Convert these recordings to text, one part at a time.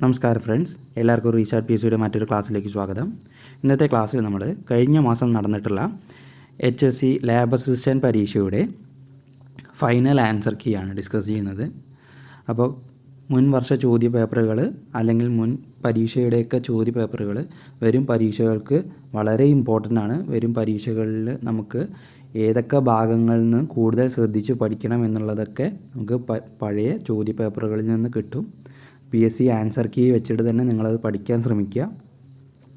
നമസ്കാരം ഫ്രണ്ട്സ്, എല്ലാവർക്കും recharge P S സിയുടെ മറ്റൊരു ക്ലാസ്സിലേക്ക് സ്വാഗതം. ഇന്നത്തെ ക്ലാസ്സിൽ നമ്മൾ കഴിഞ്ഞ മാസം നടന്നിട്ടുള്ള HSC ലാബ് അസിസ്റ്റൻറ്റ് പരീക്ഷയുടെ ഫൈനൽ ആൻസർ കീ ആണ് ഡിസ്കസ് ചെയ്യുന്നത്. അപ്പോൾ മുൻ വർഷ ചോദ്യ പേപ്പറുകൾ അല്ലെങ്കിൽ മുൻ പരീക്ഷയുടെയൊക്കെ ചോദ്യ പേപ്പറുകൾ വരും പരീക്ഷകൾക്ക് വളരെ ഇമ്പോർട്ടൻ്റ് ആണ്. വരും പരീക്ഷകളിൽ നമുക്ക് ഏതൊക്കെ ഭാഗങ്ങളിൽ നിന്ന് കൂടുതൽ ശ്രദ്ധിച്ച് പഠിക്കണം എന്നുള്ളതൊക്കെ നമുക്ക് പഴയ ചോദ്യ പേപ്പറുകളിൽ നിന്ന് കിട്ടും. PSC ആൻസർ കീ വെച്ചിട്ട് തന്നെ നിങ്ങളത് പഠിക്കാൻ ശ്രമിക്കുക.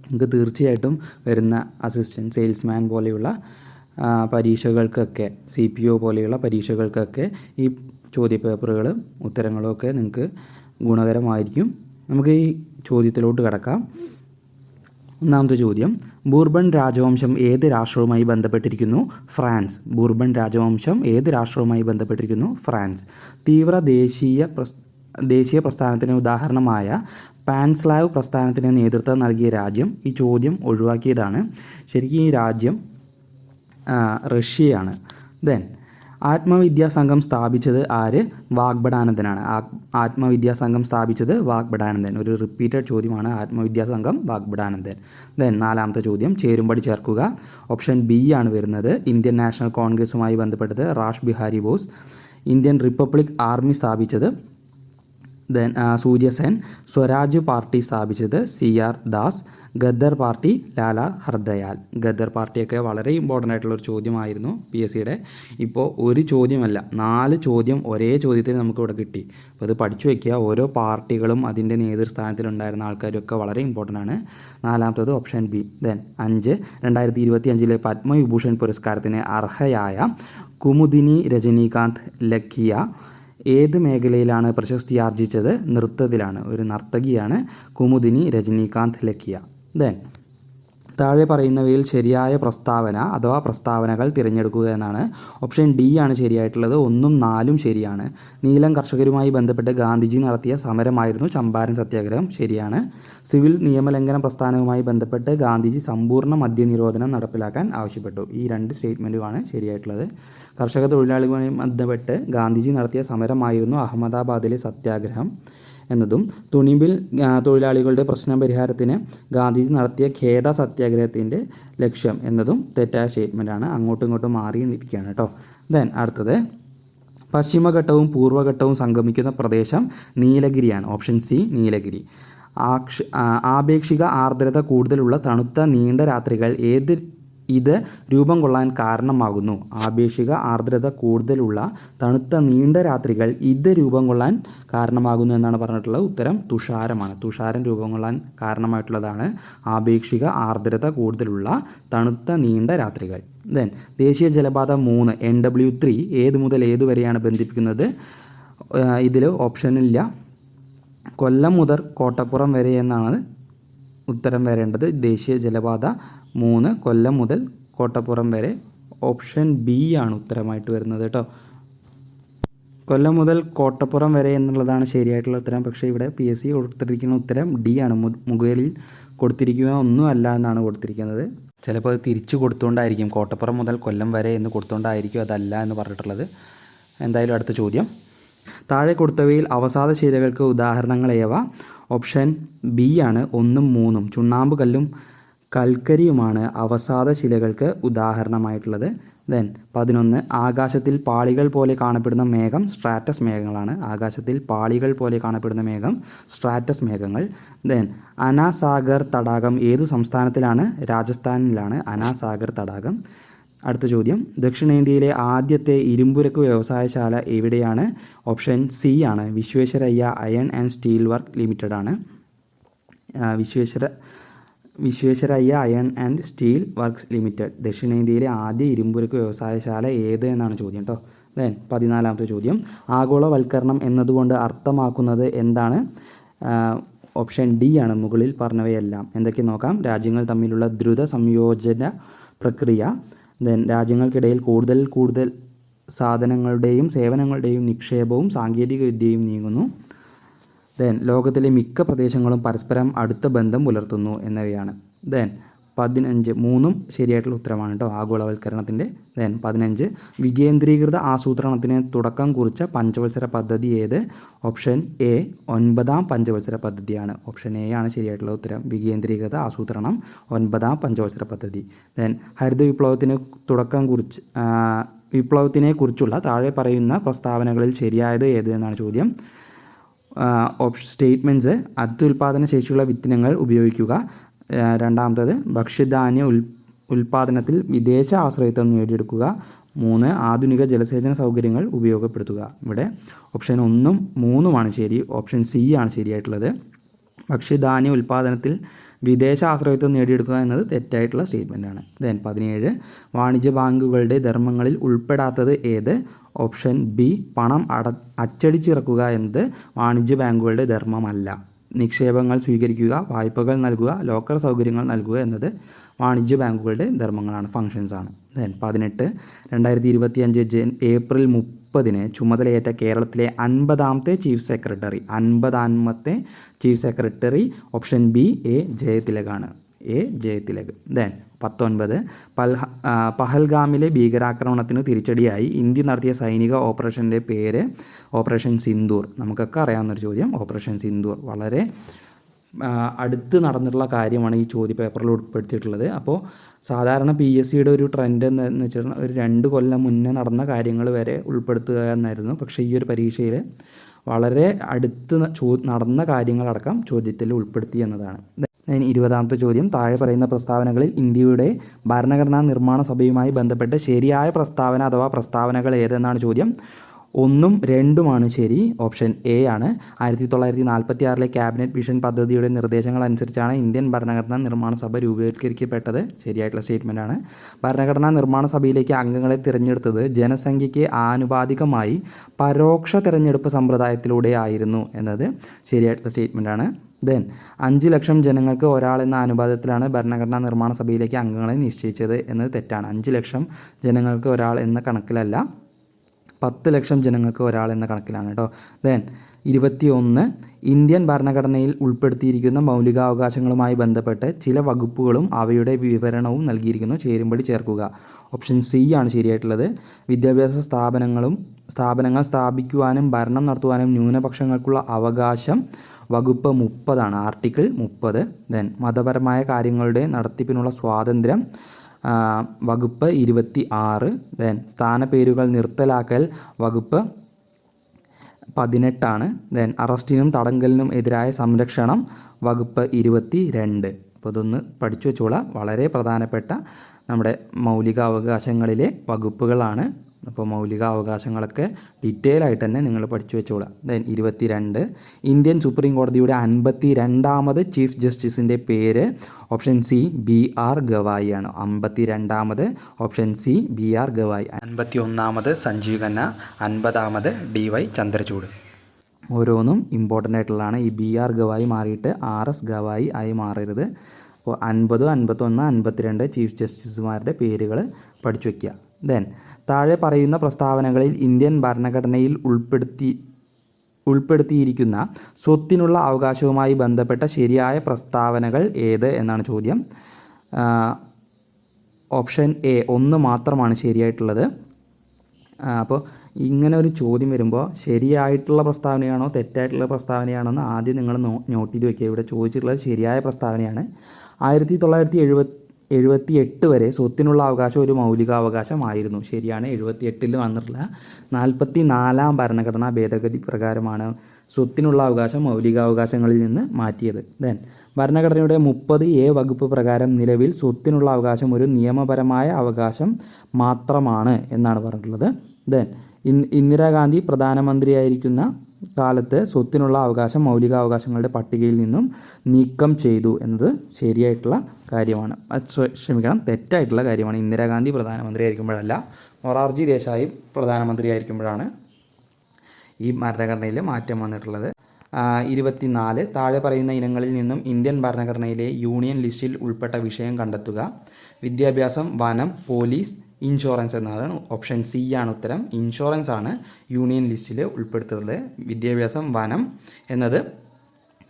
നിങ്ങൾക്ക് തീർച്ചയായിട്ടും വരുന്ന അസിസ്റ്റൻറ്റ് സെയിൽസ്മാൻ പോലെയുള്ള പരീക്ഷകൾക്കൊക്കെ CPO പോലെയുള്ള പരീക്ഷകൾക്കൊക്കെ ഈ ചോദ്യപേപ്പറുകളും ഉത്തരങ്ങളും ഒക്കെ നിങ്ങൾക്ക് ഗുണകരമായിരിക്കും. നമുക്ക് ഈ ചോദ്യത്തിലോട്ട് കടക്കാം. ഒന്നാമത്തെ ചോദ്യം, ബൂർബൺ രാജവംശം ഏത് രാഷ്ട്രവുമായി ബന്ധപ്പെട്ടിരിക്കുന്നു? ഫ്രാൻസ്. ബൂർബൺ രാജവംശം ഏത് രാഷ്ട്രവുമായി ബന്ധപ്പെട്ടിരിക്കുന്നു? ഫ്രാൻസ്. തീവ്ര ദേശീയ പ്രസ്ഥാനത്തിന് ഉദാഹരണമായ പാൻസ്ലാവ് പ്രസ്ഥാനത്തിന് നേതൃത്വം നൽകിയ രാജ്യം. ഈ ചോദ്യം ഒഴിവാക്കിയതാണ്. ശരിക്കും ഈ രാജ്യം റഷ്യയാണ്. ദെൻ ആത്മവിദ്യാ സംഘം സ്ഥാപിച്ചത് ആര്? വാഗ്ഭടാനന്ദനാണ്. ആത്മവിദ്യാ സംഘം സ്ഥാപിച്ചത് വാഗ്ഭടാനന്ദൻ. ഒരു റിപ്പീറ്റഡ് ചോദ്യമാണ് ആത്മവിദ്യാ സംഘം വാഗ്ഭടാനന്ദൻ. ദെൻ നാലാമത്തെ ചോദ്യം, ചേരുംപടി ചേർക്കുക. ഓപ്ഷൻ B ആണ് വരുന്നത്. ഇന്ത്യൻ നാഷണൽ കോൺഗ്രസുമായി ബന്ധപ്പെട്ടത് rash Bihari boss. Indian republic army സ്ഥാപിച്ചത് ദെൻ സൂര്യസെൻ. സ്വരാജ് പാർട്ടി സ്ഥാപിച്ചത് CR ദാസ്. ഗദ്ദർ പാർട്ടി ലാല ഹർദയാൽ. ഗദ്ദർ പാർട്ടിയൊക്കെ വളരെ ഇമ്പോർട്ടൻ്റ് ആയിട്ടുള്ളൊരു ചോദ്യമായിരുന്നു PSCയുടെ. ഇപ്പോൾ ഒരു ചോദ്യമല്ല 4 ചോദ്യം ഒരേ ചോദ്യത്തിൽ നമുക്കിവിടെ കിട്ടി. അപ്പോൾ അത് പഠിച്ചു വയ്ക്കുക. ഓരോ പാർട്ടികളും അതിൻ്റെ നേതൃസ്ഥാനത്തിലുണ്ടായിരുന്ന ആൾക്കാരൊക്കെ വളരെ ഇമ്പോർട്ടൻ്റ് ആണ്. നാലാമത്തത് ഓപ്ഷൻ B. ദെൻ 5, 2025 പത്മവിഭൂഷൺ പുരസ്കാരത്തിന് അർഹയായ കുമുദിനി രജനീകാന്ത് ലഖിയ ഏത് മേഖലയിലാണ് പ്രശസ്തി ആർജിച്ചത്? നൃത്തത്തിലാണ്. ഒരു നർത്തകിയാണ് കുമുദിനി രജനീകാന്ത് ലഖിയ. ദെൻ താഴെ പറയുന്നവയിൽ ശരിയായ പ്രസ്താവന അഥവാ പ്രസ്താവനകൾ തിരഞ്ഞെടുക്കുക എന്നാണ്. ഓപ്ഷൻ D ആണ് ശരിയായിട്ടുള്ളത്. 1ഉം 4ഉം ശരിയാണ്. നീലം കർഷകരുമായി ബന്ധപ്പെട്ട് ഗാന്ധിജി നടത്തിയ സമരമായിരുന്നു ചമ്പാരൻ സത്യാഗ്രഹം. ശരിയാണ്. സിവിൽ നിയമലംഘന പ്രസ്ഥാനവുമായി ബന്ധപ്പെട്ട് ഗാന്ധിജി സമ്പൂർണ്ണ മദ്യനിരോധനം നടപ്പിലാക്കാൻ ആവശ്യപ്പെട്ടു. ഈ 2 സ്റ്റേറ്റ്മെൻറ്റുമാണ് ശരിയായിട്ടുള്ളത്. കർഷക തൊഴിലാളികളുമായി ബന്ധപ്പെട്ട് ഗാന്ധിജി നടത്തിയ സമരമായിരുന്നു അഹമ്മദാബാദിലെ സത്യാഗ്രഹം എന്നതും തുണിമിൽ തൊഴിലാളികളുടെ പ്രശ്ന പരിഹാരത്തിന് ഗാന്ധിജി നടത്തിയ ഖേദ സത്യാഗ്രഹത്തിൻ്റെ ലക്ഷ്യം എന്നതും തെറ്റായ സ്റ്റേറ്റ്മെൻറ്റാണ്. അങ്ങോട്ടും ഇങ്ങോട്ടും മാറിയിരിക്കുകയാണ് കേട്ടോ. ദെൻ അടുത്തത്, പശ്ചിമഘട്ടവും പൂർവ്വഘട്ടവും സംഗമിക്കുന്ന പ്രദേശം നീലഗിരിയാണ്. Option C Nilgiri. ആപേക്ഷിക ആർദ്രത കൂടുതലുള്ള തണുത്ത നീണ്ട രാത്രികൾ ഇത് രൂപം കൊള്ളാൻ കാരണമാകുന്നു. ആപേക്ഷിക ആർദ്രത കൂടുതലുള്ള തണുത്ത നീണ്ട രാത്രികൾ ഇത് രൂപം കൊള്ളാൻ കാരണമാകുന്നു എന്നാണ് പറഞ്ഞിട്ടുള്ളത്. ഉത്തരം തുഷാരമാണ്. തുഷാരം രൂപം കൊള്ളാൻ കാരണമായിട്ടുള്ളതാണ് ആപേക്ഷിക ആർദ്രത കൂടുതലുള്ള തണുത്ത നീണ്ട രാത്രികൾ. ദെൻ ദേശീയ ജലപാത 3 NW3 ഏത് മുതൽ ഏത് വരെയാണ് ബന്ധിപ്പിക്കുന്നത്? ഇതിൽ ഓപ്ഷനില്ല. കൊല്ലം മുതൽ കോട്ടപ്പുറം വരെ എന്നാണ് ഉത്തരം വരേണ്ടത്. ദേശീയ ജലപാത 3 കൊല്ലം മുതൽ കോട്ടപ്പുറം വരെ. ഓപ്ഷൻ B ആണ് ഉത്തരമായിട്ട് വരുന്നത് കേട്ടോ. കൊല്ലം മുതൽ കോട്ടപ്പുറം വരെ എന്നുള്ളതാണ് ശരിയായിട്ടുള്ള ഉത്തരം. പക്ഷേ ഇവിടെ PSC കൊടുത്തിരിക്കുന്ന ഉത്തരം D ആണ്. മുകളിൽ കൊടുത്തിരിക്കുക ഒന്നുമല്ല എന്നാണ് കൊടുത്തിരിക്കുന്നത്. ചിലപ്പോൾ അത് തിരിച്ചു കൊടുത്തുകൊണ്ടായിരിക്കും. കോട്ടപ്പുറം മുതൽ കൊല്ലം വരെ എന്ന് കൊടുത്തുകൊണ്ടായിരിക്കും അതല്ല എന്ന് പറഞ്ഞിട്ടുള്ളത്. എന്തായാലും അടുത്ത ചോദ്യം, താഴെ കൊടുത്തവയിൽ അവസാദ ശിലകൾക്ക് ഉദാഹരണങ്ങൾ ഏവ? ഓപ്ഷൻ B ആണ് 1ഉം 3ഉം. ചുണ്ണാമ്പ് കല്ലും കൽക്കരിയുമാണ് അവസാദ ശിലകൾക്ക് ഉദാഹരണമായിട്ടുള്ളത്. ദെൻ 11, ആകാശത്തിൽ പാളികൾ പോലെ കാണപ്പെടുന്ന മേഘം സ്ട്രാറ്റസ് മേഘങ്ങളാണ്. ആകാശത്തിൽ പാളികൾ പോലെ കാണപ്പെടുന്ന മേഘം സ്ട്രാറ്റസ് മേഘങ്ങൾ. ദെൻ അനാസാഗർ തടാകം ഏതു സംസ്ഥാനത്തിലാണ്? രാജസ്ഥാനിലാണ് അനാസാഗർ തടാകം. അടുത്ത ചോദ്യം, ദക്ഷിണേന്ത്യയിലെ ആദ്യത്തെ ഇരുമ്പുരക്ക് വ്യവസായശാല എവിടെയാണ്? ഓപ്ഷൻ C ആണ്. Visvesvaraya iron and steel work limited ആണ്. Visvesvaraya iron and steel works limited. ദക്ഷിണേന്ത്യയിലെ ആദ്യ ഇരുമ്പുരക്ക് വ്യവസായശാല ഏത് എന്നാണ് ചോദ്യം കേട്ടോ. ദെൻ 14ാമത്തെ ചോദ്യം, ആഗോളവൽക്കരണം എന്നതുകൊണ്ട് അർത്ഥമാക്കുന്നത് എന്താണ്? ഓപ്ഷൻ D ആണ്. മുകളിൽ പറഞ്ഞവയെല്ലാം. എന്തൊക്കെ നോക്കാം. രാജ്യങ്ങൾ തമ്മിലുള്ള ദ്രുത സംയോജന പ്രക്രിയ. ദെൻ രാജ്യങ്ങൾക്കിടയിൽ കൂടുതൽ സാധനങ്ങളുടെയും സേവനങ്ങളുടെയും നിക്ഷേപവും സാങ്കേതിക വിദ്യയും നീങ്ങുന്നു. ദെൻ ലോകത്തിലെ മിക്ക പ്രദേശങ്ങളും പരസ്പരം അടുത്ത ബന്ധം പുലർത്തുന്നു എന്നിവയാണ്. ദെൻ 15 മൂന്നും ശരിയായിട്ടുള്ള ഉത്തരമാണ് കേട്ടോ, ആഗോളവൽക്കരണത്തിൻ്റെ. ദെൻ 15 വികേന്ദ്രീകൃത ആസൂത്രണത്തിന് തുടക്കം കുറിച്ച പഞ്ചവത്സര പദ്ധതി ഏത്? ഓപ്ഷൻ എ 9ാം പഞ്ചവത്സര പദ്ധതിയാണ്. ഓപ്ഷൻ എ ആണ് ശരിയായിട്ടുള്ള ഉത്തരം. വികേന്ദ്രീകൃത ആസൂത്രണം 9ാം പഞ്ചവത്സര പദ്ധതി. ദെൻ ഹരിത വിപ്ലവത്തിന് തുടക്കം കുറിച്ച് വിപ്ലവത്തിനെ കുറിച്ചുള്ള താഴെ പറയുന്ന പ്രസ്താവനകളിൽ ശരിയായത് ഏത് എന്നാണ് ചോദ്യം. സ്റ്റേറ്റ്മെൻറ്റ്സ്: അത്യുൽപാദന ശേഷിയുള്ള വിത്തിനങ്ങൾ ഉപയോഗിക്കുക. രണ്ടാമത്തത് ഭക്ഷ്യധാന്യ ഉൽപാദനത്തിൽ വിദേശ ആശ്രയത്വം നേടിയെടുക്കുക. 3 ആധുനിക ജലസേചന സൗകര്യങ്ങൾ ഉപയോഗപ്പെടുത്തുക. ഇവിടെ ഓപ്ഷൻ 1ഉം 3ഉമാണ് ശരി. ഓപ്ഷൻ സി ആണ് ശരിയായിട്ടുള്ളത്. ഭക്ഷ്യധാന്യ ഉൽപാദനത്തിൽ വിദേശ ആശ്രയത്വം നേടിയെടുക്കുക എന്നത് തെറ്റായിട്ടുള്ള സ്റ്റേറ്റ്മെൻറ്റാണ്. ദെൻ 17 വാണിജ്യ ബാങ്കുകളുടെ ധർമ്മങ്ങളിൽ ഉൾപ്പെടാത്തത് ഏത്? ഓപ്ഷൻ ബി പണം അച്ചടിച്ചിറക്കുക എന്നത് വാണിജ്യ ബാങ്കുകളുടെ ധർമ്മമല്ല. നിക്ഷേപങ്ങൾ സ്വീകരിക്കുക, വായ്പകൾ നൽകുക, ലോക്കർ സൗകര്യങ്ങൾ നൽകുക എന്നത് വാണിജ്യ ബാങ്കുകളുടെ ധർമ്മങ്ങളാണ്, ഫങ്ഷൻസ് ആണ്. ദെൻ 18 2025 ഏപ്രിൽ 30 ചുമതലയേറ്റ കേരളത്തിലെ 50ാമത്തെ ചീഫ് സെക്രട്ടറി. 50ാമത്തെ chief secretary option B A ജയതിലകാണ്. എ ജയതിലക്. ദെൻ 19 പഹൽഗാമിലെ ഭീകരാക്രമണത്തിന് തിരിച്ചടിയായി ഇന്ത്യ നടത്തിയ സൈനിക ഓപ്പറേഷൻ്റെ പേര്? ഓപ്പറേഷൻ സിന്ദൂർ. നമുക്കൊക്കെ അറിയാവുന്നൊരു ചോദ്യം. ഓപ്പറേഷൻ സിന്ദൂർ വളരെ അടുത്ത് നടന്നിട്ടുള്ള കാര്യമാണ് ഈ ചോദ്യ പേപ്പറിൽ ഉൾപ്പെടുത്തിയിട്ടുള്ളത്. അപ്പോൾ സാധാരണ PSCയുടെ ഒരു ട്രെൻഡ് എന്ന് വെച്ചാൽ ഒരു 2 കൊല്ലം മുന്നേ നടന്ന കാര്യങ്ങൾ വരെ ഉൾപ്പെടുത്തുക എന്നായിരുന്നു. പക്ഷേ ഈ ഒരു പരീക്ഷയിൽ വളരെ അടുത്ത് നടന്ന കാര്യങ്ങളടക്കം ചോദ്യത്തിൽ ഉൾപ്പെടുത്തി എന്നതാണ്. 20ാമത്തെ ചോദ്യം: താഴെ പറയുന്ന പ്രസ്താവനകളിൽ ഇന്ത്യയുടെ ഭരണഘടനാ നിർമ്മാണ സഭയുമായി ബന്ധപ്പെട്ട് ശരിയായ പ്രസ്താവന അഥവാ പ്രസ്താവനകൾ ഏതെന്നാണ് ചോദ്യം. 1ഉം 2ഉമാണ് ശരി. ഓപ്ഷൻ എ ആണ്. 1946 ക്യാബിനറ്റ് വിഷൻ പദ്ധതിയുടെ നിർദ്ദേശങ്ങൾ അനുസരിച്ചാണ് ഇന്ത്യൻ ഭരണഘടനാ നിർമ്മാണ സഭ രൂപീകരിക്കപ്പെട്ടത്. ശരിയായിട്ടുള്ള സ്റ്റേറ്റ്മെൻറ്റാണ്. ഭരണഘടനാ നിർമ്മാണ സഭയിലേക്ക് അംഗങ്ങളെ തിരഞ്ഞെടുത്തത് ജനസംഖ്യയ്ക്ക് ആനുപാതികമായി പരോക്ഷ തിരഞ്ഞെടുപ്പ് സമ്പ്രദായത്തിലൂടെ ആയിരുന്നു എന്നത് ശരിയായിട്ടുള്ള സ്റ്റേറ്റ്മെൻറ്റാണ്. ദെൻ 5 ലക്ഷം ജനങ്ങൾക്ക് ഒരാൾ എന്ന അനുപാതത്തിലാണ് ഭരണഘടനാ നിർമ്മാണ സഭയിലേക്ക് അംഗങ്ങളെ നിശ്ചയിച്ചത് എന്നത് തെറ്റാണ്. 5 ലക്ഷം ജനങ്ങൾക്ക് ഒരാൾ എന്ന കണക്കിലല്ല, 10 ലക്ഷം ജനങ്ങൾക്ക് ഒരാൾ എന്ന കണക്കിലാണ് കേട്ടോ. ദെൻ 21 ഇന്ത്യൻ ഭരണഘടനയിൽ ഉൾപ്പെടുത്തിയിരിക്കുന്ന മൗലികാവകാശങ്ങളുമായി ബന്ധപ്പെട്ട് ചില വകുപ്പുകളും അവയുടെ വിവരണവും നൽകിയിരിക്കുന്നു. ചേരുംപടി ചേർക്കുക. ഓപ്ഷൻ സി ആണ് ശരിയായിട്ടുള്ളത്. വിദ്യാഭ്യാസ സ്ഥാപനങ്ങൾ സ്ഥാപിക്കുവാനും ഭരണം നടത്തുവാനും ന്യൂനപക്ഷങ്ങൾക്കുള്ള അവകാശം വകുപ്പ് 30 ആർട്ടിക്കിൾ 30. ദെൻ മതപരമായ കാര്യങ്ങളുടെ നടത്തിപ്പിനുള്ള സ്വാതന്ത്ര്യം വകുപ്പ് 26. ദെൻ സ്ഥാനപ്പേരുകൾ നിർത്തലാക്കൽ വകുപ്പ് 18. ദെൻ അറസ്റ്റിനും തടങ്കലിനും എതിരായ സംരക്ഷണം വകുപ്പ് 22. അപ്പോൾ ഇതൊന്ന് പഠിച്ചു വെച്ചോളാം. വളരെ പ്രധാനപ്പെട്ട നമ്മുടെ മൗലികാവകാശങ്ങളിലെ വകുപ്പുകളാണ്. അപ്പോൾ മൗലികാവകാശങ്ങളൊക്കെ ഡീറ്റെയിൽ ആയിട്ട് തന്നെ നിങ്ങൾ പഠിച്ചു വെച്ചോളാം. ദെൻ 22 ഇന്ത്യൻ സുപ്രീം കോടതിയുടെ 52ാമത് ചീഫ് ജസ്റ്റിസിൻ്റെ പേര്? ഓപ്ഷൻ സി BR ഗവായി ആണ്. 52ാമത് ഓപ്ഷൻ സി BR ഗവായി. 51ാമത് സഞ്ജീവ് ഖന്ന, 50ാമത് DY ചന്ദ്രചൂഡ്. ഓരോന്നും ഇമ്പോർട്ടൻ്റ് ആയിട്ടുള്ളതാണ്. ഈ BR ഗവായി മാറിയിട്ട് RS ഗവായി ആയി മാറരുത്. അപ്പോൾ 50, 51, 52 ചീഫ് ജസ്റ്റിസുമാരുടെ പേരുകൾ പഠിച്ചു വയ്ക്കുക. ദെൻ താഴെ പറയുന്ന പ്രസ്താവനകളിൽ ഇന്ത്യൻ ഭരണഘടനയിൽ ഉൾപ്പെടുത്തിയിരിക്കുന്ന സ്വത്തിനുള്ള അവകാശവുമായി ബന്ധപ്പെട്ട ശരിയായ പ്രസ്താവനകൾ ഏത് എന്നാണ് ചോദ്യം. ഓപ്ഷൻ എ 1 മാത്രമാണ് ശരിയായിട്ടുള്ളത്. അപ്പോൾ ഇങ്ങനെ ഒരു ചോദ്യം വരുമ്പോൾ ശരിയായിട്ടുള്ള പ്രസ്താവനയാണോ തെറ്റായിട്ടുള്ള പ്രസ്താവനയാണോ എന്ന് ആദ്യം നിങ്ങൾ നോട്ട് ചെയ്ത് വയ്ക്കുക. ഇവിടെ ചോദിച്ചിട്ടുള്ളത് ശരിയായ പ്രസ്താവനയാണ്. 1978 വരെ സ്വത്തിനുള്ള അവകാശം ഒരു മൗലികാവകാശമായിരുന്നു. ശരിയാണ്. 78 വന്നിട്ടുള്ള 44ാം ഭരണഘടനാ ഭേദഗതി പ്രകാരമാണ് സ്വത്തിനുള്ള അവകാശം മൗലികാവകാശങ്ങളിൽ നിന്ന് മാറ്റിയത്. ദെൻ ഭരണഘടനയുടെ 30A വകുപ്പ് പ്രകാരം നിലവിൽ സ്വത്തിനുള്ള അവകാശം ഒരു നിയമപരമായ അവകാശം മാത്രമാണ് എന്നാണ് പറഞ്ഞിട്ടുള്ളത്. ദെൻ ഇന്ദിരാഗാന്ധി പ്രധാനമന്ത്രിയായിരിക്കുന്ന കാലത്ത് സ്വത്തിനുള്ള അവകാശം മൗലികാവകാശങ്ങളുടെ പട്ടികയിൽ നിന്നും നീക്കം ചെയ്തു എന്നത് ശരിയായിട്ടുള്ള കാര്യമാണ്. തെറ്റായിട്ടുള്ള കാര്യമാണ്. ഇന്ദിരാഗാന്ധി പ്രധാനമന്ത്രി ആയിരിക്കുമ്പോഴല്ല, മൊറാർജി ദേശായി പ്രധാനമന്ത്രി ആയിരിക്കുമ്പോഴാണ് ഈ ഭരണഘടനയിൽ മാറ്റം വന്നിട്ടുള്ളത്. 24 താഴെ പറയുന്ന ഇനങ്ങളിൽ നിന്നും ഇന്ത്യൻ ഭരണഘടനയിലെ യൂണിയൻ ലിസ്റ്റിൽ ഉൾപ്പെട്ട വിഷയം കണ്ടെത്തുക. വിദ്യാഭ്യാസം, വനം, പോലീസ്, ഇൻഷുറൻസ് എന്നതാണ്. ഓപ്ഷൻ സി ആണ് ഉത്തരം. ഇൻഷുറൻസ് ആണ് യൂണിയൻ ലിസ്റ്റിൽ ഉൾപ്പെടുത്തുന്നത്. വിദ്യാഭ്യാസം, വനം എന്നത്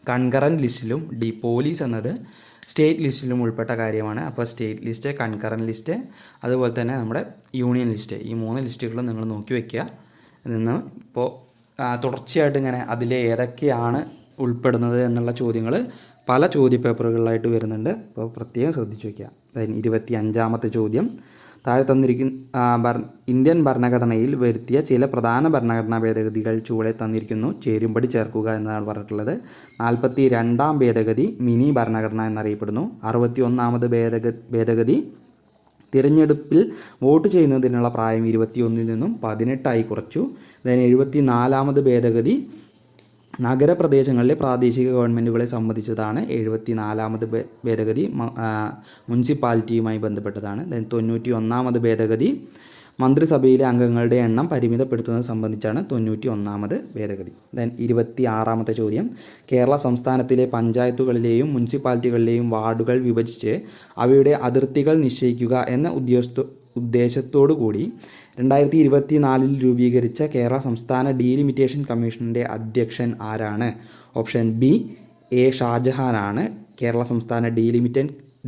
കൺകറൻറ്റ് ലിസ്റ്റിലും പോലീസ് എന്നത് സ്റ്റേറ്റ് ലിസ്റ്റിലും ഉൾപ്പെട്ട കാര്യമാണ്. അപ്പോൾ സ്റ്റേറ്റ് ലിസ്റ്റ്, കൺകറൻറ്റ് ലിസ്റ്റ്, അതുപോലെ തന്നെ നമ്മുടെ യൂണിയൻ ലിസ്റ്റ്, ഈ 3 ലിസ്റ്റുകളും നിങ്ങൾ നോക്കി വയ്ക്കുക. നിന്ന് ഇപ്പോൾ തുടർച്ചയായിട്ട് ഇങ്ങനെ അതിലെ ഏതൊക്കെയാണ് ഉൾപ്പെടുന്നത് എന്നുള്ള ചോദ്യങ്ങൾ പല ചോദ്യപേപ്പറുകളിലായിട്ട് വരുന്നുണ്ട്. അപ്പോൾ പ്രത്യേകം ശ്രദ്ധിച്ചു വയ്ക്കുക. 25ാമത്തെ ചോദ്യം, താഴെ തന്നിരിക്കുന്ന ഇന്ത്യൻ ഭരണഘടനയിൽ വരുത്തിയ ചില പ്രധാന ഭരണഘടനാ ഭേദഗതികൾ ചുവടെ തന്നിരിക്കുന്നു, ചേരുംപടി ചേർക്കുക എന്നാണ് പറഞ്ഞിട്ടുള്ളത്. 42ാം ഭേദഗതി മിനി ഭരണഘടന എന്നറിയപ്പെടുന്നു. 61ാമത് ഭേദഗതി തിരഞ്ഞെടുപ്പിൽ വോട്ട് ചെയ്യുന്നതിനുള്ള പ്രായം 21 നിന്നും 18 കുറച്ചു. 74ാമത് ഭേദഗതി നഗരപ്രദേശങ്ങളിലെ പ്രാദേശിക ഗവൺമെൻറ്റുകളെ സംബന്ധിച്ചതാണ്. 74ാമത് ഭേദഗതി മുനിസിപ്പാലിറ്റിയുമായി ബന്ധപ്പെട്ടതാണ്. 91ാമത് ഭേദഗതി മന്ത്രിസഭയിലെ അംഗങ്ങളുടെ എണ്ണം പരിമിതപ്പെടുത്തുന്നത് സംബന്ധിച്ചാണ് 91ാമത് ഭേദഗതി. 26ാമത്തെ ചോദ്യം, കേരള സംസ്ഥാനത്തിലെ പഞ്ചായത്തുകളിലെയും മുനിസിപ്പാലിറ്റികളിലെയും വാർഡുകൾ വിഭജിച്ച് അവയുടെ അതിർത്തികൾ നിശ്ചയിക്കുക എന്ന ഉദ്ദേശത്തോടു കൂടി 2024 രൂപീകരിച്ച കേരള സംസ്ഥാന ഡീലിമിറ്റേഷൻ കമ്മീഷൻ്റെ അധ്യക്ഷൻ ആരാണ്? ഓപ്ഷൻ ബി എ ഷാജഹാനാണ് കേരള സംസ്ഥാന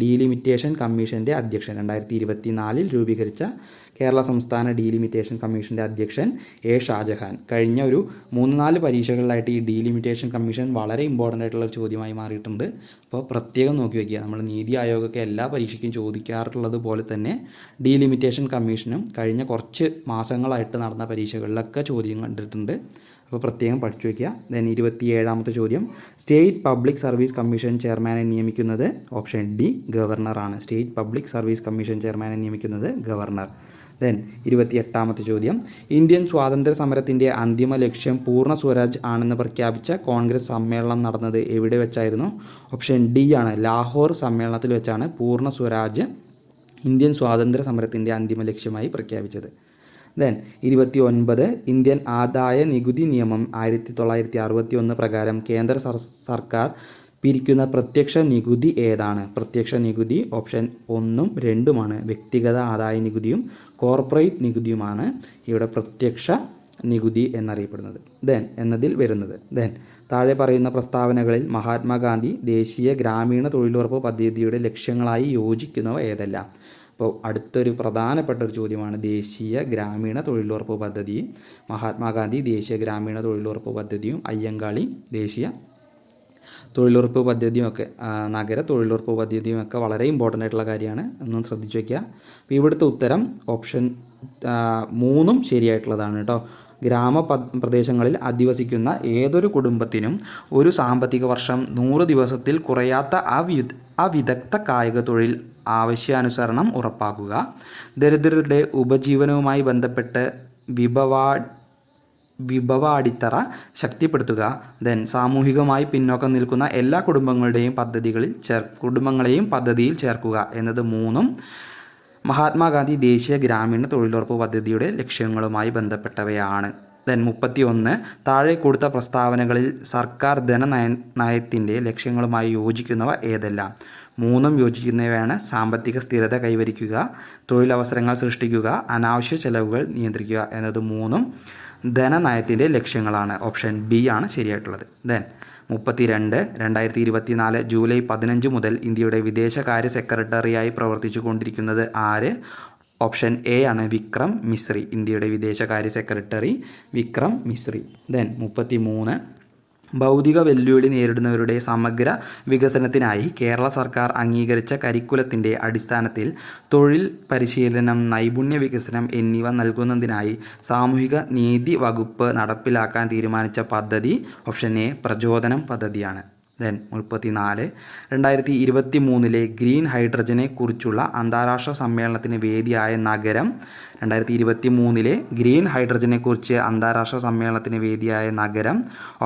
ഡീലിമിറ്റേഷൻ കമ്മീഷൻ്റെ അധ്യക്ഷൻ. 2024 രൂപീകരിച്ച കേരള സംസ്ഥാന ഡീലിമിറ്റേഷൻ കമ്മീഷൻ്റെ അധ്യക്ഷൻ എ ഷാജഹാൻ. കഴിഞ്ഞ ഒരു 3-4 പരീക്ഷകളിലായിട്ട് ഈ ഡീലിമിറ്റേഷൻ കമ്മീഷൻ വളരെ ഇമ്പോർട്ടൻ്റ് ആയിട്ടുള്ള ഒരു ചോദ്യമായി മാറിയിട്ടുണ്ട്. അപ്പോൾ പ്രത്യേകം നോക്കി വയ്ക്കുക. നമ്മൾ നീതി ആയോഗൊക്കെ എല്ലാ പരീക്ഷയ്ക്കും ചോദിക്കാറുള്ളത് പോലെ തന്നെ ഡീലിമിറ്റേഷൻ കമ്മീഷനും കഴിഞ്ഞ കുറച്ച് മാസങ്ങളായിട്ട് നടന്ന പരീക്ഷകളിലൊക്കെ ചോദ്യം കണ്ടിട്ടുണ്ട്. അപ്പോൾ പ്രത്യേകം പഠിച്ചു വയ്ക്കുക. 27ാമത്തെ ചോദ്യം, സ്റ്റേറ്റ് പബ്ലിക് സർവീസ് കമ്മീഷൻ ചെയർമാനെ നിയമിക്കുന്നത്? ഓപ്ഷൻ ഡി ഗവർണറാണ്. സ്റ്റേറ്റ് പബ്ലിക് സർവീസ് കമ്മീഷൻ ചെയർമാനെ നിയമിക്കുന്നത് ഗവർണർ. 28ാമത്തെ ചോദ്യം, ഇന്ത്യൻ സ്വാതന്ത്ര്യ സമരത്തിൻ്റെ അന്തിമ ലക്ഷ്യം പൂർണ്ണ സ്വരാജ് ആണെന്ന് പ്രഖ്യാപിച്ച കോൺഗ്രസ് സമ്മേളനം നടന്നത് എവിടെ വെച്ചായിരുന്നു? ഓപ്ഷൻ ഡി ആണ്. ലാഹോർ സമ്മേളനത്തിൽ വെച്ചാണ് പൂർണ്ണ സ്വരാജ് ഇന്ത്യൻ സ്വാതന്ത്ര്യ സമരത്തിൻ്റെ അന്തിമ ലക്ഷ്യമായി പ്രഖ്യാപിച്ചത്. 29, ഇന്ത്യൻ ആദായ നികുതി നിയമം 1961 പ്രകാരം കേന്ദ്ര സർക്കാർ പിരിക്കുന്ന പ്രത്യക്ഷ നികുതി ഏതാണ്? പ്രത്യക്ഷ നികുതി ഓപ്ഷൻ 1ഉം 2ഉമാണ്. വ്യക്തിഗത ആദായ നികുതിയും കോർപ്പറേറ്റ് നികുതിയുമാണ് ഇവിടെ പ്രത്യക്ഷ നികുതി എന്നറിയപ്പെടുന്നത്. എന്നതിൽ വരുന്നത്. താഴെ പറയുന്ന പ്രസ്താവനകളിൽ മഹാത്മാഗാന്ധി ദേശീയ ഗ്രാമീണ തൊഴിലുറപ്പ് പദ്ധതിയുടെ ലക്ഷ്യങ്ങളായി യോജിക്കുന്നവ ഏതെല്ലാം? അപ്പോൾ അടുത്തൊരു പ്രധാനപ്പെട്ട ഒരു ചോദ്യമാണ് ദേശീയ ഗ്രാമീണ തൊഴിലുറപ്പ് പദ്ധതി. മഹാത്മാഗാന്ധി ദേശീയ ഗ്രാമീണ തൊഴിലുറപ്പ് പദ്ധതിയും അയ്യങ്കാളി ദേശീയ തൊഴിലുറപ്പ് പദ്ധതിയും ഒക്കെ നഗര തൊഴിലുറപ്പ് പദ്ധതിയും ഒക്കെ വളരെ ഇമ്പോർട്ടൻ്റ് ആയിട്ടുള്ള കാര്യമാണ്. ഒന്നും ശ്രദ്ധിച്ചു വയ്ക്കുക. അപ്പോൾ ഇവിടുത്തെ ഉത്തരം ഓപ്ഷൻ 3ഉം ശരിയായിട്ടുള്ളതാണ് കേട്ടോ. ഗ്രാമപ്രദേശങ്ങളിൽ അധിവസിക്കുന്ന ഏതൊരു കുടുംബത്തിനും ഒരു സാമ്പത്തിക വർഷം 100 ദിവസത്തിൽ കുറയാത്ത അവിദഗ്ധ കായിക തൊഴിൽ ആവശ്യാനുസരണം ഉറപ്പാക്കുക. ദരിദ്രരുടെ ഉപജീവനവുമായി ബന്ധപ്പെട്ട് വിഭവാടിത്തറ ശക്തിപ്പെടുത്തുക. സാമൂഹികമായി പിന്നോക്കം നിൽക്കുന്ന എല്ലാ കുടുംബങ്ങളെയും പദ്ധതിയിൽ ചേർക്കുക എന്നത് 3ഉം മഹാത്മാഗാന്ധി ദേശീയ ഗ്രാമീണ തൊഴിലുറപ്പ് പദ്ധതിയുടെ ലക്ഷ്യങ്ങളുമായി ബന്ധപ്പെട്ടവയാണ്. 31, താഴെ കൊടുത്ത പ്രസ്താവനകളിൽ സർക്കാർ ധനനയത്തിൻ്റെ ലക്ഷ്യങ്ങളുമായി യോജിക്കുന്നവ ഏതെല്ലാം? 3ഉം യോജിക്കുന്നവയാണ്. സാമ്പത്തിക സ്ഥിരത കൈവരിക്കുക, തൊഴിലവസരങ്ങൾ സൃഷ്ടിക്കുക, അനാവശ്യ ചെലവുകൾ നിയന്ത്രിക്കുക എന്നത് 3ഉം ധനനയത്തിൻ്റെ ലക്ഷ്യങ്ങളാണ്. ഓപ്ഷൻ ബി ആണ് ശരിയായിട്ടുള്ളത്. 32, 2024 ജൂലൈ 15 മുതൽ ഇന്ത്യയുടെ വിദേശകാര്യ സെക്രട്ടറിയായി പ്രവർത്തിച്ചു കൊണ്ടിരിക്കുന്നത് ആര്? ഓപ്ഷൻ എ ആണ് വിക്രം മിശ്രി. ഇന്ത്യയുടെ വിദേശകാര്യ സെക്രട്ടറി വിക്രം മിശ്രി. 33, ഭൗതിക വെല്ലുവിളി നേരിടുന്നവരുടെ സമഗ്ര വികസനത്തിനായി കേരള സർക്കാർ അംഗീകരിച്ച കരിക്കുലത്തിൻ്റെ അടിസ്ഥാനത്തിൽ തൊഴിൽ പരിശീലനം, നൈപുണ്യ വികസനം എന്നിവ നൽകുന്നതിനായി സാമൂഹിക നീതി വകുപ്പ് നടപ്പിലാക്കാൻ തീരുമാനിച്ച പദ്ധതി? ഓപ്ഷൻ എ പ്രചോദനം പദ്ധതിയാണ്. 34, 2023 ഗ്രീൻ ഹൈഡ്രജനെ കുറിച്ചുള്ള അന്താരാഷ്ട്ര സമ്മേളനത്തിന് വേദിയായ നഗരം? 2023 ഗ്രീൻ ഹൈഡ്രജനെ കുറിച്ച് അന്താരാഷ്ട്ര സമ്മേളനത്തിന് വേദിയായ നഗരം?